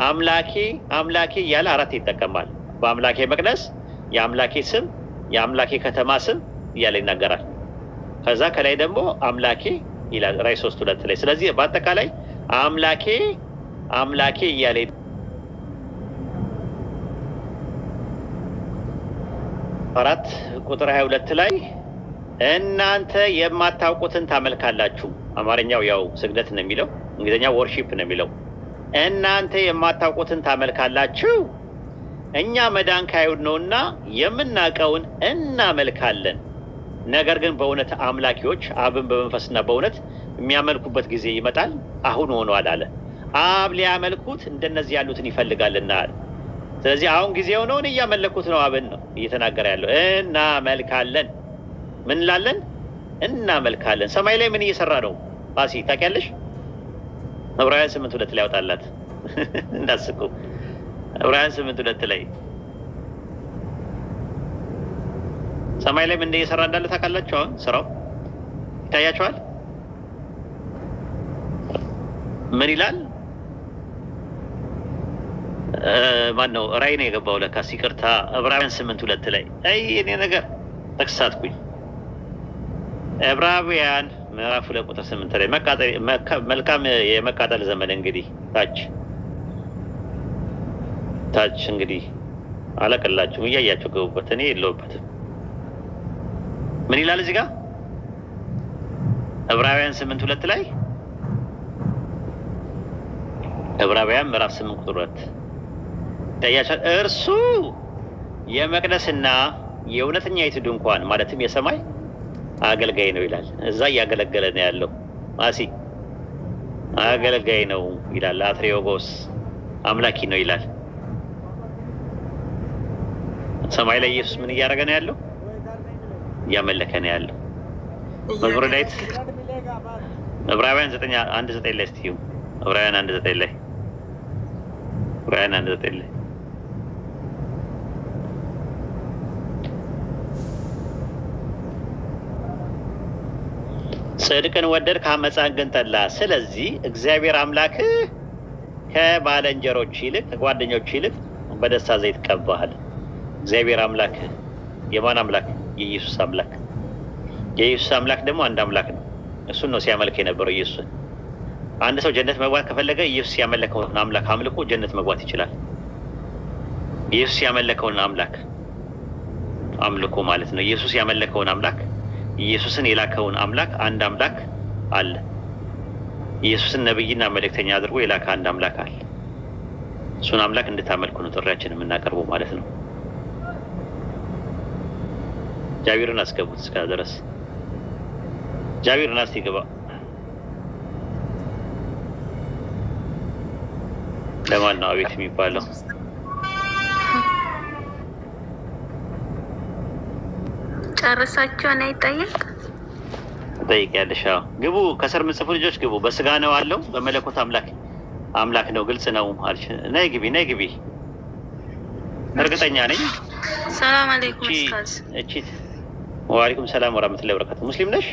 አምላኬ አምላኬ እያለ 4 ይጠቀማል። በአምላኬ መቅደስ የአምላኬ ስም የአምላኬ ከተማ ስም እያለ ይናገራል። ከዛ ከላይ ደግሞ አምላኬ ይላል ራዕይ 3:2 ላይ። ስለዚህ በአጠቃላይ አምላኬ አምላኬ እያለ አራት ቁጥር 22 ላይ እናንተ የማታውቁትን ታመልካላችሁ። አማርኛው ያው ስግደት ነው የሚለው፣ እንግሊዝኛው ወርሺፕ ነው የሚለው። እናንተ የማታውቁትን ታመልካላችሁ፣ እኛ መዳን ከአይሁድ ነውና የምናውቀውን እናመልካለን። ነገር ግን በእውነት አምላኪዎች አብን በመንፈስና በእውነት የሚያመልኩበት ጊዜ ይመጣል፣ አሁን ሆኗል አለ። አብ ሊያመልኩት እንደነዚህ ያሉትን ይፈልጋልና አለ። ስለዚህ አሁን ጊዜው ነው፣ እያመለኩት ነው አብን ነው እየተናገረ ያለው። እናመልካለን። ምን እንላለን? እናመልካለን። ሰማይ ላይ ምን እየሰራ ነው? ፋሲ ታውቂያለሽ? ዕብራውያን 8:2 ላይ ያወጣላት እንዳስቁ። ዕብራውያን 8:2 ላይ ሰማይ ላይ ምን እየሰራ እንዳለ ታውቃላችሁ? አሁን ስራው ይታያችኋል? ምን ይላል? ማን ነው? ራዕይ ነው የገባው ለካስ። ይቅርታ ዕብራውያን 8:2 ላይ አይ እኔ ነገር ተክሳትኩኝ። ዕብራውያን ምዕራፍ 2 ቁጥር 8 ላይ መልካም የመቃጠል ዘመን እንግዲህ ታች እንግዲህ አለቀላችሁ እያያችሁ ገቡበት። እኔ የለሁበትም። ምን ይላል እዚህ ጋር ዕብራውያን 8:2 ላይ ዕብራውያን ምዕራፍ 8 ቁጥር 2 ታያቻል። እርሱ የመቅደስና የእውነተኛይቱ ድንኳን ማለትም የሰማይ አገልጋይ ነው ይላል። እዛ እያገለገለ ነው ያለው። ማሲ አገልጋይ ነው ይላል። አትሪዮጎስ አምላኪ ነው ይላል። ሰማይ ላይ ኢየሱስ ምን እያደረገ ነው ያለው? እያመለከ ነው ያለው። መዝሙረ ዳዊት ዕብራውያን 9:1-9 ላይ እስቲ ዕብራውያን 1:9 ላይ ዕብራውያን 1:9 ላይ ጽድቅን ወደድክ አመፃን ግን ጠላ። ስለዚህ እግዚአብሔር አምላክ ከባልንጀሮች ይልቅ ከጓደኞች ይልቅ በደስታ ዘይት ቀባሃል። እግዚአብሔር አምላክ የማን አምላክ? የኢየሱስ አምላክ። የኢየሱስ አምላክ ደግሞ አንድ አምላክ ነው። እሱን ነው ሲያመልክ የነበረው ኢየሱስን። አንድ ሰው ጀነት መግባት ከፈለገ ኢየሱስ ያመለከውን አምላክ አምልኮ ጀነት መግባት ይችላል። ኢየሱስ ያመለከውን አምላክ አምልኮ ማለት ነው። ኢየሱስ ያመለከውን አምላክ ኢየሱስን የላከውን አምላክ አንድ አምላክ አለ። ኢየሱስን ነብይና መልእክተኛ አድርጎ የላከ አንድ አምላክ አለ። እሱን አምላክ እንድታመልኩ ነው ጥሪያችንን የምናቀርበው ማለት ነው። ጃቢርን አስገቡት እስከ ድረስ ጃቢርን አስቲ ገባ ለማን ነው አቤት የሚባለው? ጨርሳችሁ ነው ይጠይቅ ጠይቂያለሽ? አዎ ግቡ። ከስር ምጽፉ ልጆች ግቡ። በስጋ ነው አለው በመለኮት አምላክ ነው። ግልጽ ነው አልሽ። ነይ ግቢ። እርግጠኛ ነኝ። ሰላም አለይኩም ኡስታዝ። ወአለይኩም ሰላም ወራህመቱላሂ ወበረካቱ። ሙስሊም ነሽ?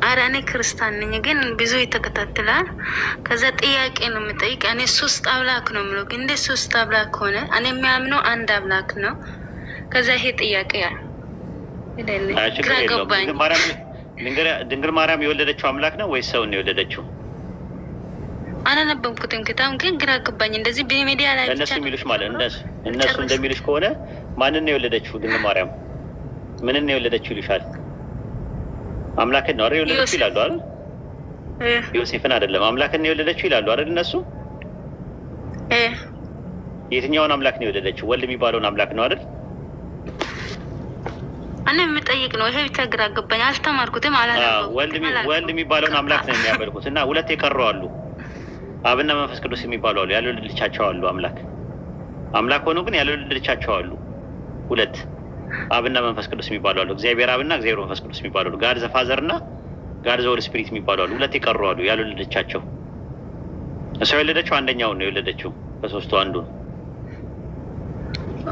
ኧረ እኔ ክርስቲያን ነኝ፣ ግን ብዙ ይተከታተላል። ከዛ ጥያቄ ነው የምጠይቅ። እኔ 3 አምላክ ነው የምለው፣ ግን እንደ 3 አምላክ ሆነ? እኔ የሚያምነው አንድ አምላክ ነው። ከዛ ይሄ ጥያቄ ግራ ገባኝ። ድንግል ማርያም የወለደችው አምላክ ነው ወይስ ሰውን ነው የወለደችው? አላነበብኩትም ክታም፣ ግን ግራ ገባኝ። እንደዚህ በሚዲያ ላይ እነሱ የሚሉሽ ማለት እነሱ እንደሚሉሽ ከሆነ ማንን ነው የወለደችው? ድንግል ማርያም ምንን ነው የወለደችው ይሉሻል? አምላክን ነው አይደል የወለደችው ይላሉ አይደል? ዮሴፍን አይደለም አምላክን ነው የወለደችው ይላሉ አይደል እነሱ? የትኛውን አምላክ ነው የወለደችው? ወልድ የሚባለውን አምላክ ነው አይደል? እኔ የምጠይቅ ነው። ይሄ ብቻ ግራ ገባኝ። አልተማርኩትም፣ አላነበብኩትም። ወልድ የሚባለውን አምላክ ነው የሚያመልኩት እና ሁለት የቀሩ አሉ። አብና መንፈስ ቅዱስ የሚባሉ አሉ። ያልወለደቻቸው አሉ። አምላክ ሆኖ ግን ያልወለደቻቸው አሉ። ሁለት አብና መንፈስ ቅዱስ የሚባሉ አሉ። እግዚአብሔር አብና እግዚአብሔር መንፈስ ቅዱስ የሚባሉ አሉ። ጋድ ዘ ፋዘር እና ጋድ ዘ ሆሊ ስፒሪት የሚባሉ አሉ። ሁለት የቀሩ አሉ ያልወለደቻቸው። እሷ የወለደችው አንደኛውን ነው የወለደችው፣ ከሶስቱ አንዱን።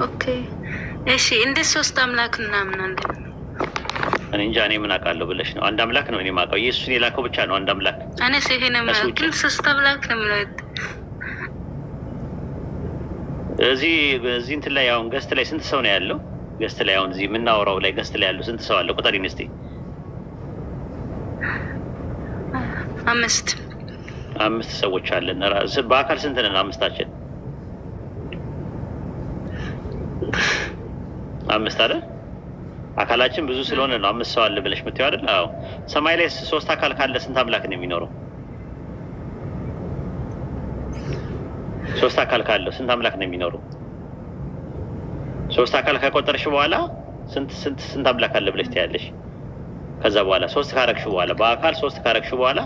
ኦኬ እሺ። እንደ 3 አምላክ እናምናለን። እኔ እንጃ፣ እኔ ምን አውቃለሁ ብለሽ ነው? አንድ አምላክ ነው እኔ የማውቀው። ኢየሱስን የላከው ብቻ ነው አንድ አምላክ። እኔ ሲሄን ነው ግን 3 አምላክ ነው ማለት እዚህ እንትን ላይ አሁን ገስት ላይ ስንት ሰው ነው ያለው? ገስት ላይ አሁን እዚህ የምናወራው ላይ ገስት ላይ ያለው ስንት ሰው አለ? ቁጠሪኝ እስኪ። 5 ሰዎች አለን። በአካል ስንት ነን? 5 አይደል? አካላችን ብዙ ስለሆነ ነው 5 ሰው አለ ብለሽ የምትይው አይደል? አዎ። ሰማይ ላይ 3 አካል ካለ ስንት አምላክ ነው የሚኖረው? 3 አካል ካለው ስንት አምላክ ነው የሚኖረው? 3 አካል ከቆጠርሽ በኋላ ስንት አምላክ አለ ብለሽ ትያለሽ? ከዛ በኋላ 3 ካረግሽ በኋላ በአካል 3 ካረግሽ በኋላ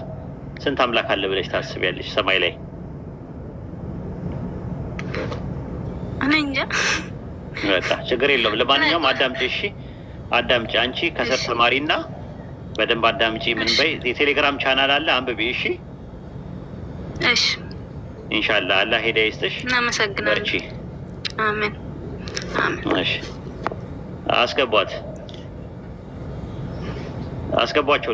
ስንት አምላክ አለ ብለሽ ታስቢያለሽ? ሰማይ ላይ እኔ እንጃ። በቃ ችግር የለውም። ለማንኛውም አዳምጪ፣ እሺ? አዳምጪ። አንቺ ከስር ተማሪና በደንብ አዳምጪ። ምን በይ። የቴሌግራም ቻናል አለ፣ አንብቢ። እሺ? እሺ። ኢንሻአላህ አላህ ሂዳያ ይስጥሽ። እናመሰግናለን። በርቺ። አሜን። እሺ። አስገቧቸው።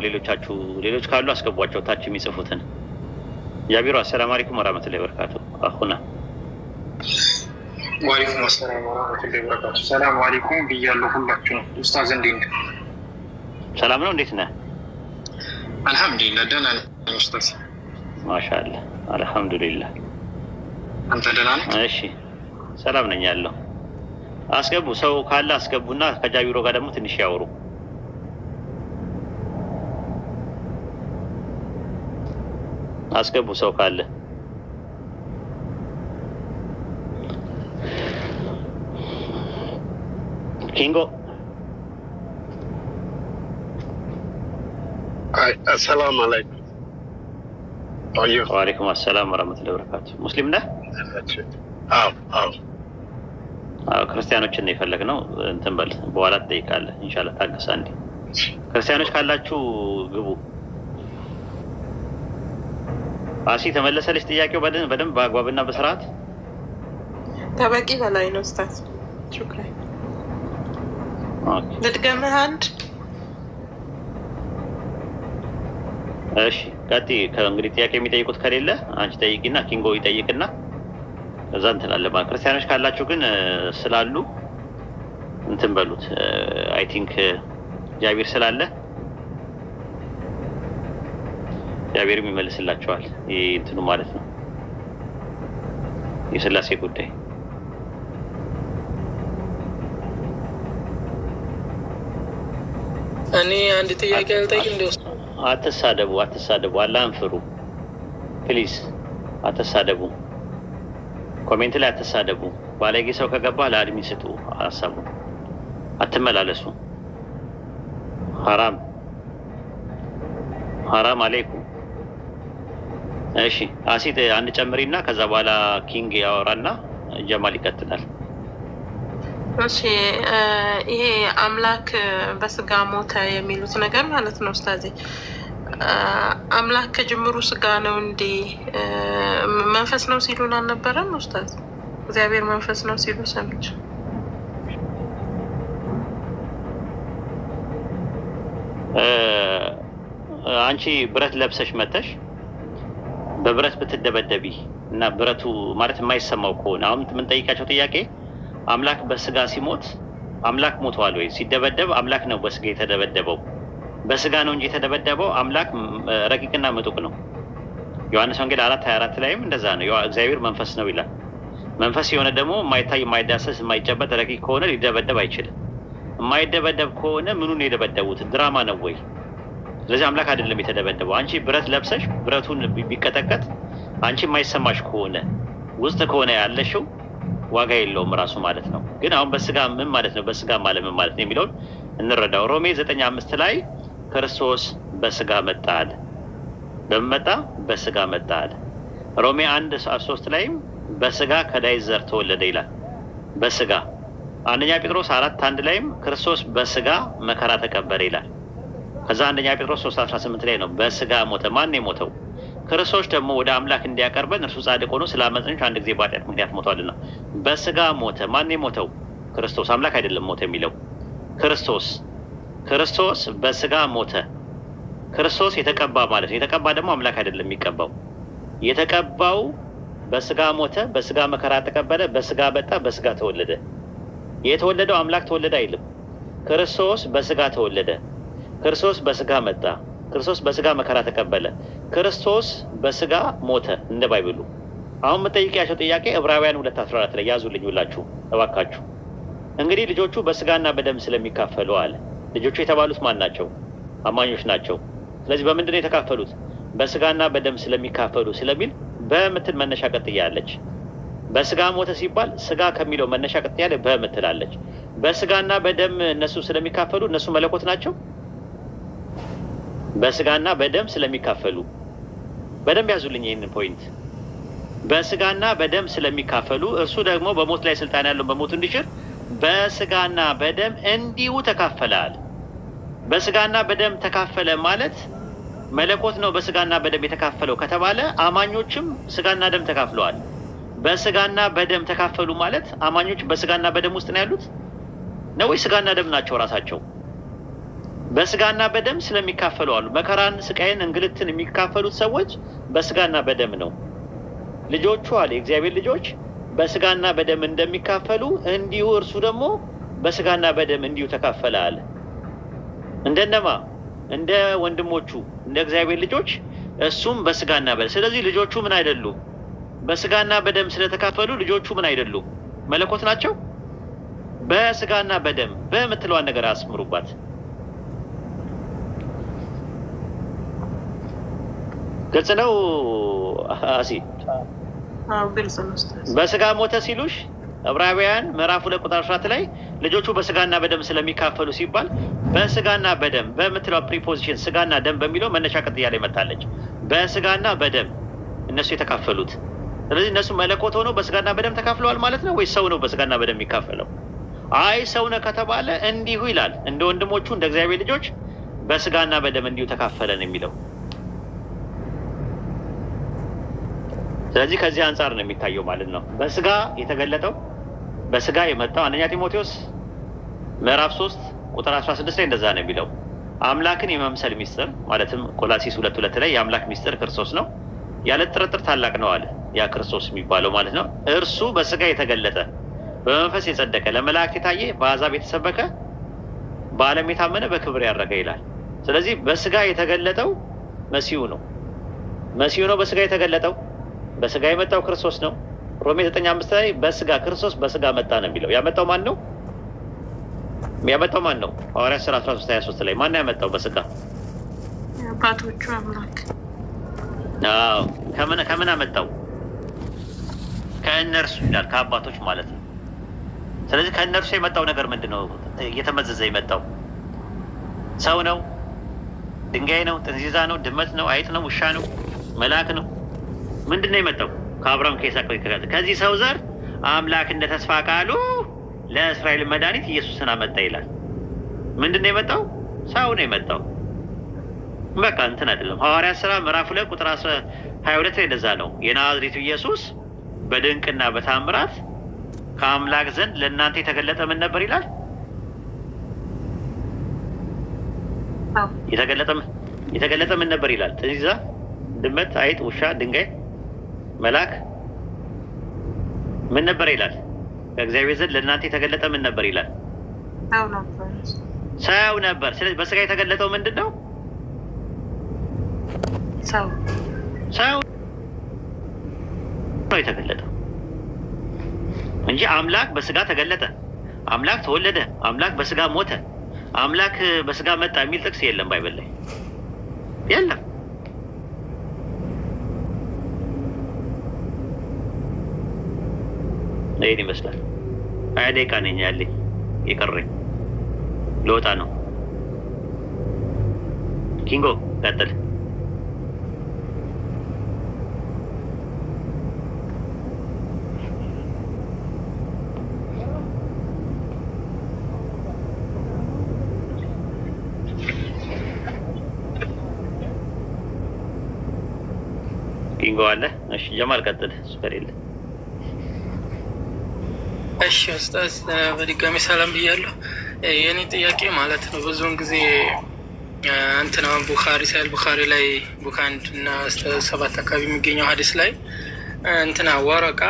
ሌሎች ካሉ አስገቧቸው። ታች የሚጽፉትን ጃቢሩ። አሰላሙ አለይኩም ወራህመቱላሂ ወበረካቱ። አኹና ወአለይኩም ሰላም ወራህመቱላሂ ወበረካቱ። ሰላም አለይኩም ብያለሁ ሁላችሁም። ኡስታዝ እንዴት ነህ? ሰላም ነው። እንዴት ነህ? አልሐምዱሊላህ ደህና ነኝ ኡስታዝ። ማሻአላህ አልሐምዱሊላህ። አንተ ደህና ነህ? እሺ ሰላም ነኝ ያለው። አስገቡ። ሰው ካለ አስገቡና ከጃቢሮ ጋር ደግሞ ትንሽ ያወሩ። አስገቡ ሰው ካለ። ኪንጎ አሰላሙ አለይኩም። ወአለይኩም አሰላም ወራህመቱላሂ ወበረካቱ። ሙስሊም ነህ? አዎ። ክርስቲያኖችን ነው የፈለግነው። እንትን በል በኋላ ትጠይቃለህ ኢንሻአላህ። ታገሳ እንዴ። ክርስቲያኖች ካላችሁ ግቡ። አሲ ተመለሰልሽ ጥያቄው በደንብ በአግባብና በስርዓት? ከበቂ በላይ ነው ኡስታዝ። ሹክራን። ልድገምህ አንድ። እሺ ቀጥይ። ከእንግዲህ ጥያቄ የሚጠይቁት ከሌለ አንቺ ጠይቂና ኪንጎ ይጠይቅና እዛ እንትን አለ። ክርስቲያኖች ካላችሁ ግን ስላሉ እንትን በሉት። አይ ቲንክ ጃቢር ስላለ ጃቢርም ይመልስላችኋል። ይሄ እንትኑ ማለት ነው የሥላሴ ጉዳይ። እኔ አንድ ጥያቄ ልጠይቅ እንደው። አትሳደቡ፣ አላህን ፍሩ ፕሊዝ። አትሳደቡ፣ ኮሜንት ላይ አትሳደቡ። ባለጌ ሰው ከገባ ለአድሚን ስጡ ሀሳቡ። አትመላለሱ። ሐራም አለይኩም። እሺ አሲት አንድ ጨምሪና ከዛ በኋላ ኪንግ ያወራና ጀማል ይቀጥላል። እሺ ይሄ አምላክ በስጋ ሞተ የሚሉት ነገር ማለት ነው ኡስታዜ። አምላክ ከጅምሩ ስጋ ነው እንዴ መንፈስ ነው ሲሉን አልነበረም ኡስታዝ? እግዚአብሔር መንፈስ ነው ሲሉ ሰምቼ። አንቺ ብረት ለብሰሽ መተሽ በብረት ብትደበደቢ እና ብረቱ ማለት የማይሰማው ከሆነ አሁን የምንጠይቃቸው ጥያቄ አምላክ በስጋ ሲሞት አምላክ ሞቷል ወይ? ሲደበደብ አምላክ ነው በስጋ የተደበደበው። በስጋ ነው እንጂ የተደበደበው አምላክ ረቂቅና ምጡቅ ነው። ዮሐንስ ወንጌል 4:24 ላይም እንደዛ ነው። እግዚአብሔር መንፈስ ነው ይላል። መንፈስ የሆነ ደግሞ የማይታይ የማይዳሰስ የማይጨበጥ ረቂቅ ከሆነ ሊደበደብ አይችልም። የማይደበደብ ከሆነ ምኑን የደበደቡት? ድራማ ነው ወይ? ስለዚህ አምላክ አይደለም የተደበደበው። አንቺ ብረት ለብሰሽ ብረቱን ቢቀጠቀጥ አንቺ የማይሰማሽ ከሆነ ውስጥ ከሆነ ያለሽው ዋጋ የለውም ራሱ ማለት ነው። ግን አሁን በስጋ ምን ማለት ነው? በስጋ ማለት ምን ማለት ነው የሚለውን እንረዳው። ሮሜ 9:5 ላይ ክርስቶስ በስጋ መጣ አለ። በምን መጣ? በስጋ መጣ አለ። ሮሜ 1:3 ላይም በስጋ ከዳዊት ዘር ተወለደ ይላል። በስጋ አንደኛ ጴጥሮስ 4:1 ላይም ክርስቶስ በስጋ መከራ ተቀበለ ይላል። ከዛ አንደኛ ጴጥሮስ 3:18 ላይ ነው በስጋ ሞተ። ማን ነው የሞተው? ክርስቶስ ደግሞ ወደ አምላክ እንዲያቀርበን እርሱ ጻድቅ ሆኖ ስላመፀኞች አንድ ጊዜ በኃጢአት ምክንያት ሞቷልና በስጋ ሞተ። ማን ነው የሞተው? ክርስቶስ። አምላክ አይደለም ሞተ የሚለው ክርስቶስ በስጋ ሞተ። ክርስቶስ የተቀባ ማለት ነው። የተቀባ ደግሞ አምላክ አይደለም የሚቀባው። የተቀባው በስጋ ሞተ፣ በስጋ መከራ ተቀበለ፣ በስጋ መጣ፣ በስጋ ተወለደ። የተወለደው አምላክ ተወለደ አይልም። ክርስቶስ በስጋ ተወለደ፣ ክርስቶስ በስጋ መጣ፣ ክርስቶስ በስጋ መከራ ተቀበለ፣ ክርስቶስ በስጋ ሞተ እንደ ባይብሉ። አሁን የምጠይቃቸው ጥያቄ ዕብራውያን 2:14 ላይ ያዙልኝ ሁላችሁ እባካችሁ። እንግዲህ ልጆቹ በስጋና በደም ስለሚካፈሉ አለ። ልጆቹ የተባሉት ማን ናቸው? አማኞች ናቸው። ስለዚህ በምንድን ነው የተካፈሉት? በስጋና በደም ስለሚካፈሉ ስለሚል በምትል መነሻ ቀጥያ አለች። በስጋ ሞተ ሲባል ስጋ ከሚለው መነሻ ቀጥያ ላይ በምትላለች። በስጋና በደም እነሱ ስለሚካፈሉ እነሱ መለኮት ናቸው። በስጋና በደም ስለሚካፈሉ በደም ያዙልኝ ይህንን ፖይንት። በስጋና በደም ስለሚካፈሉ እርሱ ደግሞ በሞት ላይ ስልጣን ያለው በሞቱ እንዲሽር በስጋና በደም እንዲሁ ተካፈላል። በስጋና በደም ተካፈለ ማለት መለኮት ነው በስጋና በደም የተካፈለው ከተባለ አማኞችም ስጋና ደም ተካፍለዋል። በስጋና በደም ተካፈሉ ማለት አማኞች በስጋና በደም ውስጥ ነው ያሉት ነው ወይ ስጋና ደም ናቸው ራሳቸው? በስጋና በደም ስለሚካፈሉ አሉ። መከራን፣ ስቃይን፣ እንግልትን የሚካፈሉት ሰዎች በስጋና በደም ነው። ልጆቹ አለ የእግዚአብሔር ልጆች በስጋና በደም እንደሚካፈሉ እንዲሁ እርሱ ደግሞ በስጋና በደም እንዲሁ ተካፈለ አለ። እንደነማ እንደ ወንድሞቹ እንደ እግዚአብሔር ልጆች እሱም በስጋና በደም። ስለዚህ ልጆቹ ምን አይደሉም? በስጋና በደም ስለተካፈሉ ልጆቹ ምን አይደሉም? መለኮት ናቸው። በስጋና በደም በምትለዋን ነገር አስምሩባት። ግልጽ ነው አሲ? አዎ ግልጽ ነው። በስጋ ሞተ ሲሉሽ ዕብራውያን ምዕራፍ 2:14 ላይ ልጆቹ በስጋና በደም ስለሚካፈሉ ሲባል በስጋና በደም በምትለው ፕሪፖዚሽን ስጋና ደም በሚለው መነሻ ቀጥያ ላይ መጣለች። በስጋና በደም እነሱ የተካፈሉት። ስለዚህ እነሱ መለኮት ሆነው በስጋና በደም ተካፍለዋል ማለት ነው ወይ ሰው ነው በስጋና በደም የሚካፈለው? አይ ሰው ነው ከተባለ እንዲሁ ይላል እንደ ወንድሞቹ እንደ እግዚአብሔር ልጆች በስጋና በደም እንዲሁ ተካፈለን የሚለው። ስለዚህ ከዚህ አንጻር ነው የሚታየው ማለት ነው። በስጋ የተገለጠው በስጋ የመጣው አንደኛ ጢሞቴዎስ ምዕራፍ 3:16 ላይ እንደዛ ነው የሚለው። አምላክን የመምሰል ሚስጥር ማለትም ቆላሲስ 2:2 ላይ የአምላክ ሚስጥር ክርስቶስ ነው፣ ያለ ጥርጥር ታላቅ ነው አለ። ያ ክርስቶስ የሚባለው ማለት ነው እርሱ በስጋ የተገለጠ በመንፈስ የጸደቀ ለመላእክት የታየ በአሕዛብ የተሰበከ በዓለም የታመነ በክብር ያረገ ይላል። ስለዚህ በስጋ የተገለጠው መሲሁ ነው። መሲሁ ነው በስጋ የተገለጠው። በስጋ የመጣው ክርስቶስ ነው። ሮሜ 9:5 ላይ በስጋ ክርስቶስ በስጋ መጣ ነው የሚለው። ያመጣው ማን ነው? ያመጣው ማን ነው? ሐዋርያት ሥራ 13:23 ላይ ማን ያመጣው በስጋ? አባቶቹ አምላክ። አዎ ከምን አመጣው? ከእነርሱ ይላል ከአባቶች ማለት ነው። ስለዚህ ከእነርሱ የመጣው ነገር ምንድነው? እየተመዘዘ የመጣው ሰው ነው? ድንጋይ ነው? ጥንዚዛ ነው? ድመት ነው? አይጥ ነው? ውሻ ነው? መልአክ ነው? ምንድን ነው የመጣው? ከአብርሃም ከይስሐቅ ከዚህ ሰው ዘር አምላክ እንደ ተስፋ ቃሉ ለእስራኤል መድኃኒት ኢየሱስን አመጣ ይላል። ምንድን ነው የመጣው? ሰው ነው የመጣው። በቃ እንትን አይደለም። ሐዋርያት ሥራ ምዕራፍ 2 ቁጥር 22 ላይ እንደዛ ነው። የናዝሬቱ ኢየሱስ በድንቅና በታምራት ከአምላክ ዘንድ ለእናንተ የተገለጠ ምን ነበር ይላል? የተገለጠ ምን ነበር ይላል? ጥንዚዛ፣ ድመት፣ አይጥ፣ ውሻ፣ ድንጋይ፣ መልአክ ምን ነበር ይላል? ከእግዚአብሔር ዘንድ ለእናንተ የተገለጠ ምን ነበር ይላል? ሰው ነበር። ስለዚህ በስጋ የተገለጠው ምንድን ነው? ሰው ነው የተገለጠው እንጂ አምላክ በስጋ ተገለጠ፣ አምላክ ተወለደ፣ አምላክ በስጋ ሞተ፣ አምላክ በስጋ መጣ የሚል ጥቅስ የለም ባይብል ላይ የለም። ይሄን ይመስላል። 20 ደቂቃ ነኝ ያለኝ የቀረኝ ልወጣ ነው። ኪንጎ ቀጥል። ኪንጎ አለ? እሺ ጀማል ቀጥል። ሱፐር የለ። እሺ ኡስታዝ በድጋሚ ሰላም ብያለሁ። የኔ ጥያቄ ማለት ነው ብዙውን ጊዜ እንትና ቡኻሪ ሳይል ቡኻሪ ላይ ቡክ 1 እና 7 አካባቢ የሚገኘው ሀዲስ ላይ እንትና ወረቃ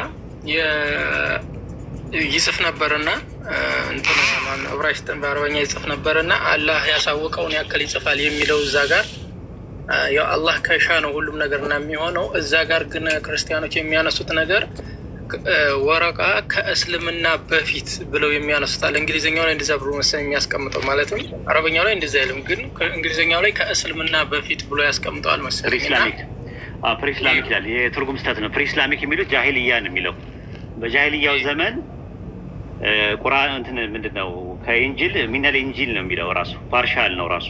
ይጽፍ ነበርና እንትና ዕብራይስጥን በአረበኛ ይጽፍ ነበርና አላህ ያሳወቀውን ያክል ይጽፋል የሚለው እዛ ጋር ያው አላህ ከሻ ነው ሁሉም ነገር እና የሚሆነው። እዛ ጋር ግን ክርስቲያኖች የሚያነሱት ነገር ወረቃ ከእስልምና በፊት ብለው የሚያነሱት አለ። እንግሊዝኛው ላይ እንደዛ ብሎ መሰለኝ የሚያስቀምጠው ማለት ነው። አረበኛው ላይ እንደዛ አይልም፣ ግን እንግሊዝኛው ላይ ከእስልምና በፊት ብሎ ያስቀምጠዋል መሰለኝ። ፕሪስላሚክ ይላል። የትርጉም ስህተት ነው። ፕሪስላሚክ የሚሉት ጃሂልያ ነው የሚለው። በጃሂልያው ዘመን ቁርአን እንትን ምንድነው ከኢንጂል ሚነል ኢንጂል ነው የሚለው። ራሱ ፓርሻል ነው ራሱ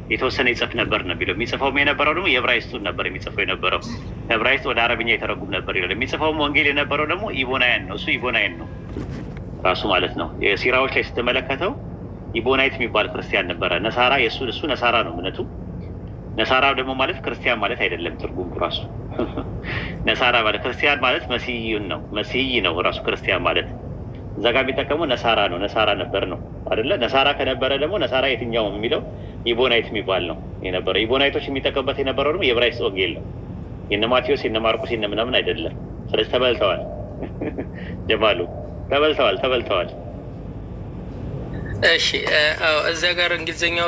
የተወሰነ ይጽፍ ነበር ነው የሚለው። የሚጽፈውም የነበረው ደግሞ የዕብራይስጡን ነበር የሚጽፈው የነበረው። ከዕብራይስጥ ወደ አረብኛ የተረጉም ነበር ይላል። የሚጽፈውም ወንጌል የነበረው ደግሞ ኢቦናያን ነው። እሱ ኢቦናያን ነው ራሱ ማለት ነው። የሲራዎች ላይ ስትመለከተው ኢቦናይት የሚባል ክርስቲያን ነበረ። ነሳራ እሱ ነሳራ ነው እምነቱ። ነሳራ ደግሞ ማለት ክርስቲያን ማለት አይደለም ትርጉሙ ራሱ። ነሳራ ማለት ክርስቲያን ማለት መሲህን ነው። መሲህ ነው ራሱ ክርስቲያን ማለት። እዛ ጋር የሚጠቀመው ነሳራ ነው። ነሳራ ነበር ነው አይደለ? ነሳራ ከነበረ ደግሞ ነሳራ የትኛው የሚለው ኢቦናይት የሚባል ነው የነበረው። ኢቦናይቶች የሚጠቀሙበት የነበረው ደግሞ የዕብራይስጥ ወንጌል ነው። የነ ማቴዎስ የነ ማርቆስ የነ ምናምን አይደለም። ስለዚህ ተበልተዋል። ጀማሉ ተበልተዋል። እሺ እዛ ጋር እንግሊዝኛው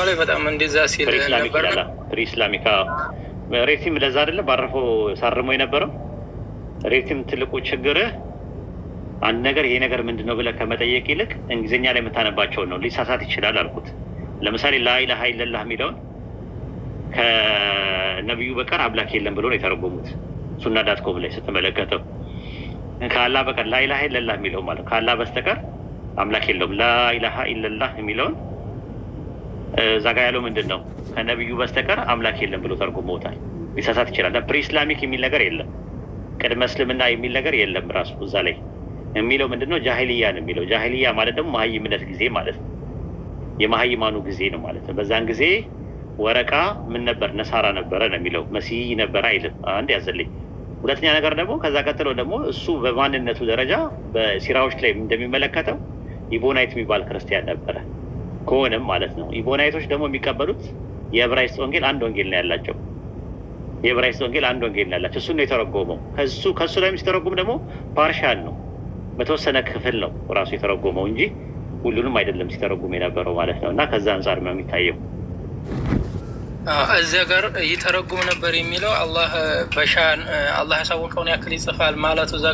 ላይ በጣም እንደዛ ሲል ነበር። ፕሪስላሚካ ሬቲም ለዛ አይደለ ባረፈው ሳርሞ የነበረው ሬቲም ትልቁ ችግር አንድ ነገር ይሄ ነገር ምንድነው ብለህ ከመጠየቅ ይልቅ እንግሊዝኛ ላይ የምታነባቸውን ነው። ሊሳሳት ይችላል አልኩት። ለምሳሌ ላኢላሃ ኢለላህ የሚለውን ከነቢዩ በቀር አምላክ የለም ብሎ ነው የተረጎሙት። ሱና ዳትኮም ላይ ስትመለከተው ከአላህ በቀር ላኢላሃ ኢለላህ የሚለው ማለት ከአላህ በስተቀር አምላክ የለውም። ላኢላሃ ኢለላህ የሚለውን እዛ ጋ ያለው ምንድን ነው? ከነቢዩ በስተቀር አምላክ የለም ብሎ ተርጎመውታል። ሊሳሳት ይችላል። ፕሪስላሚክ የሚል ነገር የለም። ቅድመ እስልምና የሚል ነገር የለም። ራሱ እዛ ላይ የሚለው ምንድነው? ጃሂልያ ነው የሚለው። ጃሂልያ ማለት ደግሞ መሀይምነት ጊዜ ማለት ነው። የመሀይማኑ ጊዜ ነው ማለት ነው። በዛን ጊዜ ወረቃ ምን ነበር? ነሳራ ነበረ ነው የሚለው። መሲህ ነበረ አይልም። አንድ ያዘልኝ። ሁለተኛ ነገር ደግሞ ከዛ ቀጥሎ ደግሞ እሱ በማንነቱ ደረጃ በሲራዎች ላይ እንደሚመለከተው ኢቦናይት የሚባል ክርስቲያን ነበረ ከሆነም ማለት ነው። ኢቦናይቶች ደግሞ የሚቀበሉት የዕብራይስጥ ወንጌል አንድ ወንጌል ነው ያላቸው። የዕብራይስጥ ወንጌል አንድ ወንጌል ነው ያላቸው። እሱን ነው የተረጎመው። ከሱ ላይ ሲተረጉም ደግሞ ፓርሻል ነው፣ በተወሰነ ክፍል ነው ራሱ የተረጎመው እንጂ ሁሉንም አይደለም ሲተረጉም የነበረው ማለት ነው። እና ከዛ አንጻር ነው የሚታየው። እዚያ ጋር ይተረጉም ነበር የሚለው አላህ ያሳወቀውን ያክል ይጽፋል ማለቱ እዛ